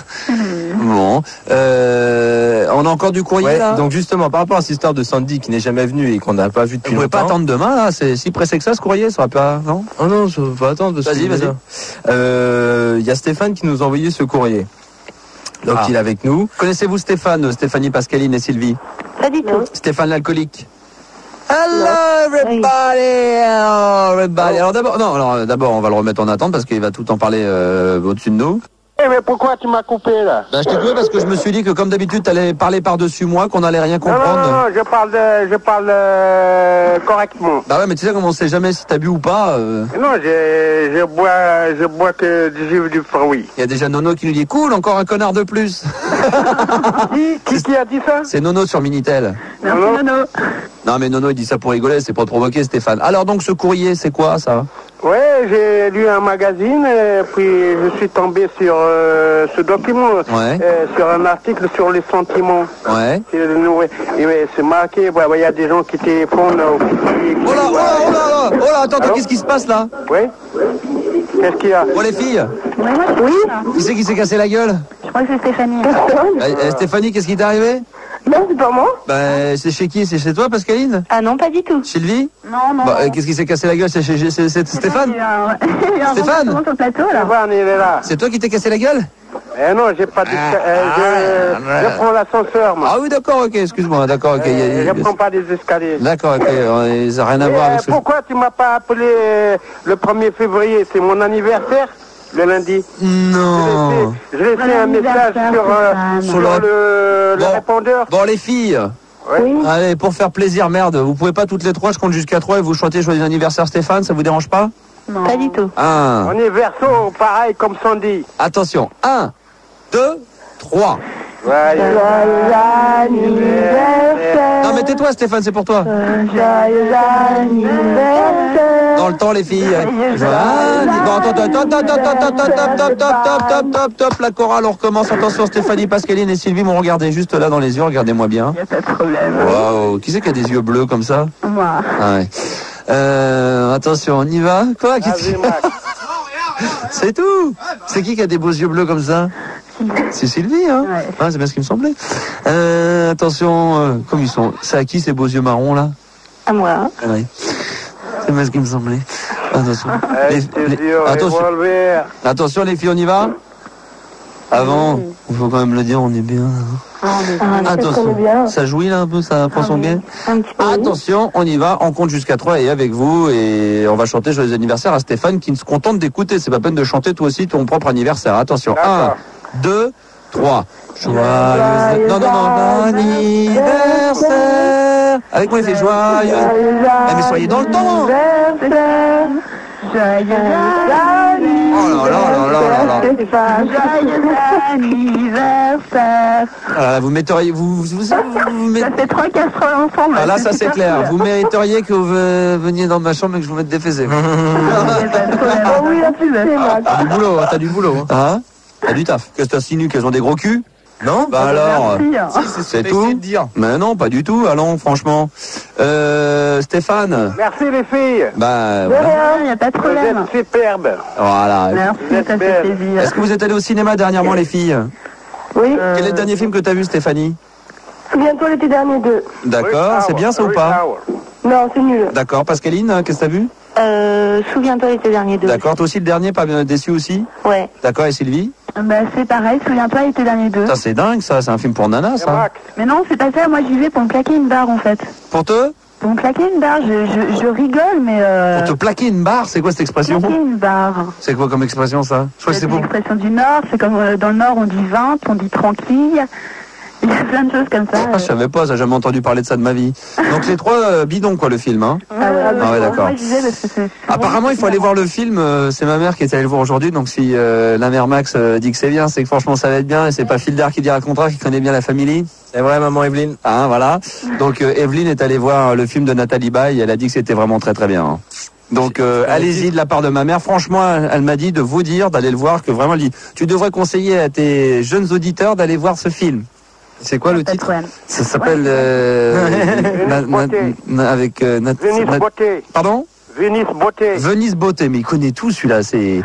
Bon, on a encore du courrier là. Donc justement, par rapport à cette histoire de Sandy qui n'est jamais venue et qu'on n'a pas vu depuis longtemps. Vous pouvez pas attendre demain là, c'est si pressé que ça ce courrier, ça va pas, non? Oh non, je vais pas attendre. Vas-y. Il y a Stéphane qui nous a envoyé ce courrier. Donc il est avec nous. Connaissez-vous Stéphanie, Pascaline et Sylvie? Pas du tout. Stéphane l'alcoolique. Hello everybody. Alors d'abord, on va le remettre en attente parce qu'il va tout en parler au-dessus de nous. Mais pourquoi tu m'as coupé là? Je t'ai coupé parce que je me suis dit que comme d'habitude t'allais parler par-dessus moi, qu'on allait rien comprendre. Non, je parle correctement. Bah ouais, mais tu sais comment on sait jamais si t'as bu ou pas. Non, je bois que du fruit. Il y a déjà Nono qui nous dit cool, encore un connard de plus. Qui a dit ça? C'est Nono sur Minitel. Merci Nono. Non mais Nono il dit ça pour rigoler, c'est pour te provoquer Stéphane. Alors donc ce courrier c'est quoi ça? Ouais, j'ai lu un magazine et puis je suis tombé sur ce document, sur un article sur les sentiments. Ouais. Et c'est marqué, il y a des gens qui téléphonent. Oh là, attends, qu'est-ce qui se passe là? Ouais. Qu'est-ce qu'il y a? Bon, les filles, Oui. qui c'est qui s'est cassé la gueule? Je crois que c'est Stéphanie. Stéphanie, qu'est-ce qui t'est arrivé? Non, c'est pas moi. Bah, c'est chez qui? C'est chez toi, Pascaline? Ah non, pas du tout. Sylvie? Non, non. Bah, qu'est-ce qui s'est cassé la gueule? C'est Stéphane? Il y a un Stéphane? sur le plateau, là. Stéphane, il est là. C'est toi qui t'es cassé la gueule? Eh non, j'ai pas je prends l'ascenseur, moi. Ah oui, d'accord, ok, excuse-moi, d'accord, ok. Je prends pas des escaliers. D'accord, ok, ça n'a rien à voir avec ce que... Pourquoi tu m'as pas appelé le 1er février? C'est mon anniversaire, le lundi. Non. Je laissé un message sur le répondeur. Bon, les filles. Oui. Allez, pour faire plaisir, merde, vous pouvez pas toutes les trois, je compte jusqu'à 3 et vous chantez Joyeux anniversaire Stéphane, ça vous dérange pas? Non. Pas du tout. Un. On est verso, pareil, comme Sandy. Attention, 1, 2, 3. Joyeux anniversaire. Non, mais tais-toi, Stéphane, c'est pour toi. Joyeux anniversaire. Dans le temps, les filles. Bon, top, la chorale, on recommence. Attention, Stéphanie, Pascaline et Sylvie m'ont regardé juste là dans les yeux, regardez-moi bien. Il n'y a pas de problème. Waouh, qui c'est qui a des yeux bleus comme ça? Moi. Ah ouais. Attention, on y va. Quoi? C'est tout. C'est qui a des beaux yeux bleus comme ça? C'est Sylvie, hein? Ouais. Ah, c'est bien ce qui me semblait. Attention, comme ils sont. C'est à qui ces beaux yeux marrons là? À moi. Ah oui. C'est bien ce qui me semblait. Attention. Attention les filles, on y va? Avant, il faut quand même le dire, on est bien. Attention, ça jouit là un peu, ça prend son bien. Attention, on y va, on compte jusqu'à 3 et avec vous, et on va chanter Joyeux anniversaire à Stéphane qui se contente d'écouter. C'est pas peine de chanter toi aussi ton propre anniversaire. Attention, 1, 2, 3. Joyeux anniversaire. Avec moi, il fait joyeux. Mais soyez dans le temps. Joyeux Oh là là là là là. Joyeux anniversaire. Vous metteriez, vous Ça fait 3 casseroles ensemble. Ah là, ça c'est clair. Vous mériteriez que vous veniez dans ma chambre et que je vous mette des fessées. Oh oui, la plus belle. T'as du boulot, t'as du boulot. Hein? T'as du taf. Qu'est-ce que t'insinues qu'elles ont des gros culs? Non? Bah alors, c'est tout? Mais non, pas du tout. Allons, franchement. Stéphane. Merci les filles. Bah, de rien, il n'y a pas de problème. Vous êtes superbes. Voilà. Merci, ça fait plaisir. Est-ce que vous êtes allés au cinéma dernièrement, les filles? Oui. Quel est le dernier film que t'as vu, Stéphanie? Bientôt l'été dernier 2. D'accord, c'est bien ça ou pas? Non, c'est nul. D'accord, Pascaline, qu'est-ce que t'as vu? Souviens-toi l'été dernier 2. D'accord, toi aussi le dernier, pas bien déçu aussi? Ouais. D'accord, et Sylvie? Bah c'est pareil, souviens-toi l'été dernier 2. Ça c'est dingue ça, c'est un film pour nana ça. Mais non, c'est pas ça, moi j'y vais pour me claquer une barre en fait. Pour te? Pour me claquer une barre, je rigole mais Pour te plaquer une barre, c'est quoi cette expression? Claquer une barre. C'est quoi comme expression ça? Je crois que c'est pour... l'expression du Nord, c'est comme dans le Nord on dit 20, on dit tranquille. Il y a plein de choses comme ça. Ah, je savais pas, j'ai jamais entendu parler de ça de ma vie. Donc les 3 bidons quoi le film hein. Ah ouais d'accord. Apparemment il faut aller voir le film, c'est ma mère qui est allée le voir aujourd'hui, donc si la mère Max dit que c'est bien, c'est que franchement ça va être bien et c'est pas Filder qui dira le contraire, qui connaît bien la famille. C'est vrai maman Evelyne. Ah voilà. Donc Evelyne est allée voir le film de Nathalie Baye, elle a dit que c'était vraiment très très bien. Hein. Donc allez-y de la part de ma mère. Franchement, elle m'a dit de vous dire d'aller le voir, que vraiment tu devrais conseiller à tes jeunes auditeurs d'aller voir ce film. C'est quoi le titre? Ça s'appelle avec Venise Beauté. Pardon? Venise Beauté. Venise Beauté, mais il connaît tout celui-là. C'est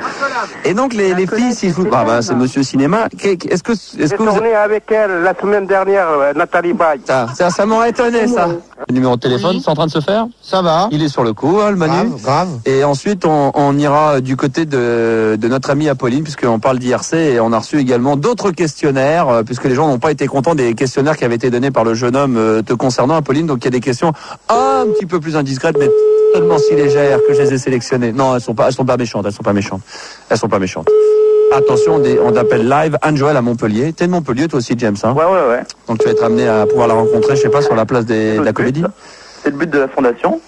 et donc les filles, si vous... c'est Monsieur Cinéma. Est-ce que vous tourné avec elle la semaine dernière, Nathalie Baye. Ça m'aurait étonné ça. Le numéro de téléphone, c'est en train de se faire? Ça va. Il est sur le coup, hein, le Manu. Grave. Et ensuite, on ira du côté de notre amie Apolline, puisqu'on parle d'IRC, et on a reçu également d'autres questionnaires, puisque les gens n'ont pas été contents des questionnaires qui avaient été donnés par le jeune homme te concernant, Apolline. Donc il y a des questions un petit peu plus indiscrètes, mais tellement si légères que je les ai sélectionnées. Non, elles sont pas méchantes. Attention, on t'appelle live Anne-Joël à Montpellier. T'es de Montpellier, toi aussi, James, hein? Ouais. Donc tu vas être amené à pouvoir la rencontrer, je sais pas, sur la place de la Comédie. C'est le but de la fondation.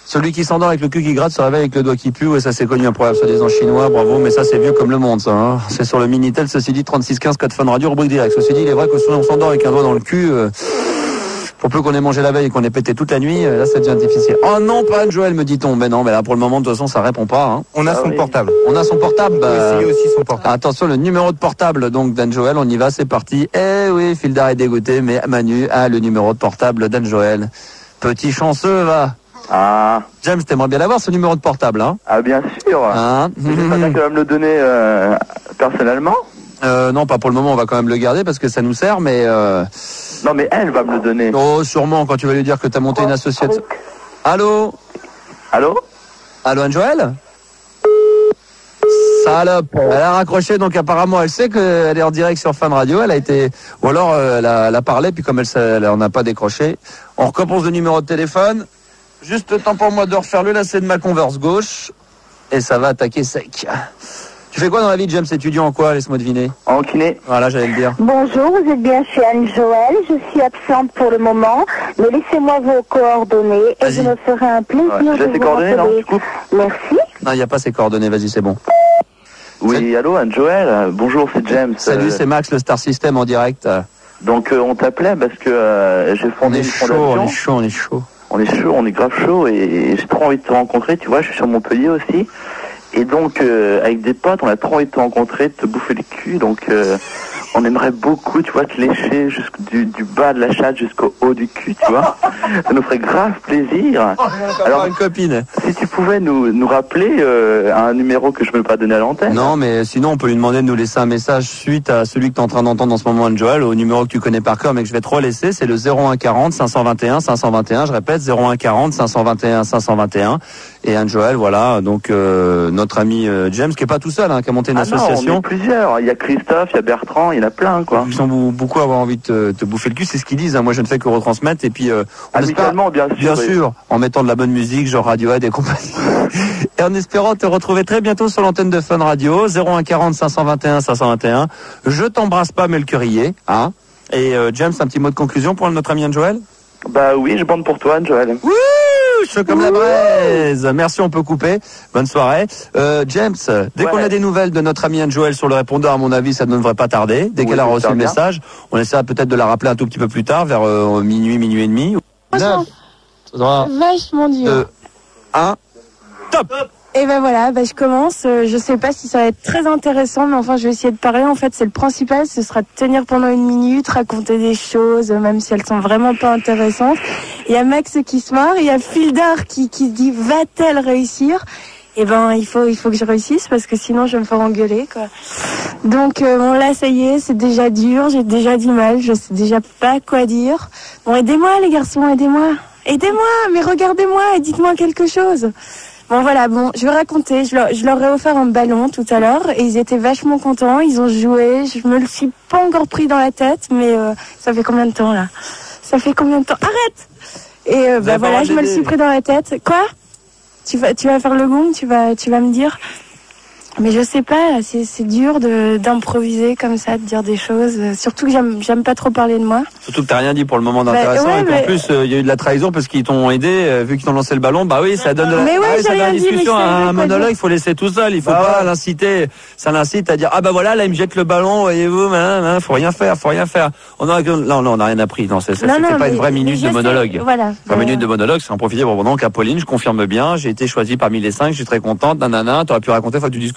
Celui qui s'endort avec le cul qui gratte se réveille avec le doigt qui pue. Et ça, c'est connu, un problème soi-disant chinois. Bravo, mais ça, c'est vieux comme le monde, ça. Hein. C'est sur le Minitel, ceci dit, 3615 code Fun Radio, rubrique direct. Ceci dit, il est vrai que si on s'endort avec un doigt dans le cul... Pour peu qu'on ait mangé la veille et qu'on ait pété toute la nuit, là ça devient difficile. Oh non, pas Anne-Joël, me dit-on. Mais non, mais là pour le moment, de toute façon, ça répond pas. Hein. On a son portable. On a son portable. Essayez aussi son portable. Attention, le numéro de portable donc d'Anne-Joël, on y va, c'est parti. Eh oui, Fildar est dégoûté, mais Manu a le numéro de portable d'Anne-Joël. Petit chanceux, va. Ah. James, t'aimerais bien l'avoir, ce numéro de portable, hein? Ah, bien sûr. Hein? J'espère qu'elle va me le donner personnellement. Non, pas pour le moment, on va quand même le garder parce que ça nous sert, mais... Non, mais elle va me le donner. Oh, sûrement, quand tu vas lui dire que t'as monté une association. Allô? Allô? Allô, Anne-Joël? Salope. Elle a raccroché, donc apparemment, elle sait qu'elle est en direct sur Fun Radio. Elle a été... Ou alors, elle a parlé, puis comme elle n'a pas décroché. On recompose le numéro de téléphone. Juste le temps pour moi de refaire le lacet de ma Converse gauche. Et ça va attaquer sec. Tu fais quoi dans la vie, James? Étudiant en quoi? Laisse-moi deviner. En kiné. Voilà, j'allais le dire. Bonjour, vous êtes bien chez Anne-Joël. Je suis absente pour le moment, mais laissez-moi vos coordonnées et je me ferai un plaisir de vous rappeler. Non, du coup. Merci. Non, il n'y a pas ses coordonnées, vas-y, c'est bon. Oui, allô, Anne-Joël. Bonjour, c'est James. Salut, c'est Max, le Star System en direct. Donc, on t'appelait parce que j'ai fondé une fondation. On est chaud. On est chaud, on est grave chaud et j'ai trop envie de te rencontrer, tu vois, je suis sur Montpellier aussi. Et donc, avec des potes, on a trop envie de te rencontrer, de te bouffer le cul, donc on aimerait beaucoup, tu vois, te lécher du bas de la chatte jusqu'au haut du cul, tu vois. Ça nous ferait grave plaisir. Alors, une copine. Si tu pouvais nous rappeler un numéro que je ne peux pas donner à l'antenne. Non, mais sinon, on peut lui demander de nous laisser un message suite à celui que tu es en train d'entendre en ce moment, Anne-Joël, au numéro que tu connais par cœur, mais que je vais te relaisser, c'est le 01 40 521 521, je répète, 01 40 521 521. Et Anne-Joël, voilà, donc notre ami James, qui est pas tout seul, hein, qui a monté une association. Non, on est plusieurs. Il y a Christophe, il y a Bertrand, il y en a plein, quoi. Ils sont beaucoup à avoir envie de te bouffer le cul, c'est ce qu'ils disent. Hein. Moi, je ne fais que retransmettre. Et puis, amicalement, bien sûr, en mettant de la bonne musique, genre Radiohead et compagnie. Et en espérant te retrouver très bientôt sur l'antenne de Fun Radio, 01 40 521 521. Je t'embrasse pas, mais le cœur y est, hein. Et James, un petit mot de conclusion pour notre ami Anne-Joël? Bah oui, je bande pour toi, Anne-Joël. Oui, chaud comme la braise. Merci, on peut couper. Bonne soirée. James, dès qu'on a des nouvelles de notre ami Anne-Joël sur le répondeur, à mon avis, ça ne devrait pas tarder. Dès qu'elle a reçu le message, on essaiera peut-être de la rappeler un tout petit peu plus tard, vers minuit et demi. 9, 3, vachement dur. 2, 1, top. Et ben voilà, je commence. Je sais pas si ça va être très intéressant, mais enfin, je vais essayer de parler. En fait, c'est le principal, ce sera de tenir pendant 1 minute, raconter des choses, même si elles sont vraiment pas intéressantes. Il y a Max qui se marre, il y a Fildar qui dit va-t-elle réussir? Et ben, il faut que je réussisse parce que sinon, je vais me faire engueuler, quoi. Donc, bon, là, ça y est, c'est déjà dur, j'ai déjà du mal, je sais déjà pas quoi dire. Bon, aidez-moi, les garçons, aidez-moi. Aidez-moi, mais regardez-moi et dites-moi quelque chose. Bon voilà, je vais raconter, je leur ai offert un ballon tout à l'heure et ils étaient vachement contents, ils ont joué, je me le suis pas encore pris dans la tête, mais ça fait combien de temps là? Ça fait combien de temps? Arrête! Et voilà, je me le suis pris dans la tête. Quoi? Tu vas faire le gong, tu vas me dire? Mais je sais pas, c'est dur d'improviser comme ça, de dire des choses. Surtout que j'aime pas trop parler de moi. Surtout que t'as rien dit pour le moment d'intéressant et qu'en plus il y a eu de la trahison parce qu'ils t'ont aidé, vu qu'ils t'ont lancé le ballon. Bah oui, ça donne de la, ça donne la discussion à un monologue. Il faut laisser tout seul. Il faut pas l'inciter. Ça l'incite à dire ah bah voilà là il me jette le ballon, voyez-vous, faut rien faire. On n'a rien appris. Non, c'était pas une vraie minute de monologue. Voilà. Une minute de monologue, c'est en profiter pour donc Apolline, je confirme bien. J'ai été choisie parmi les 5, je suis très contente. Nanana, t'aurais pu raconter, faut que tu dises.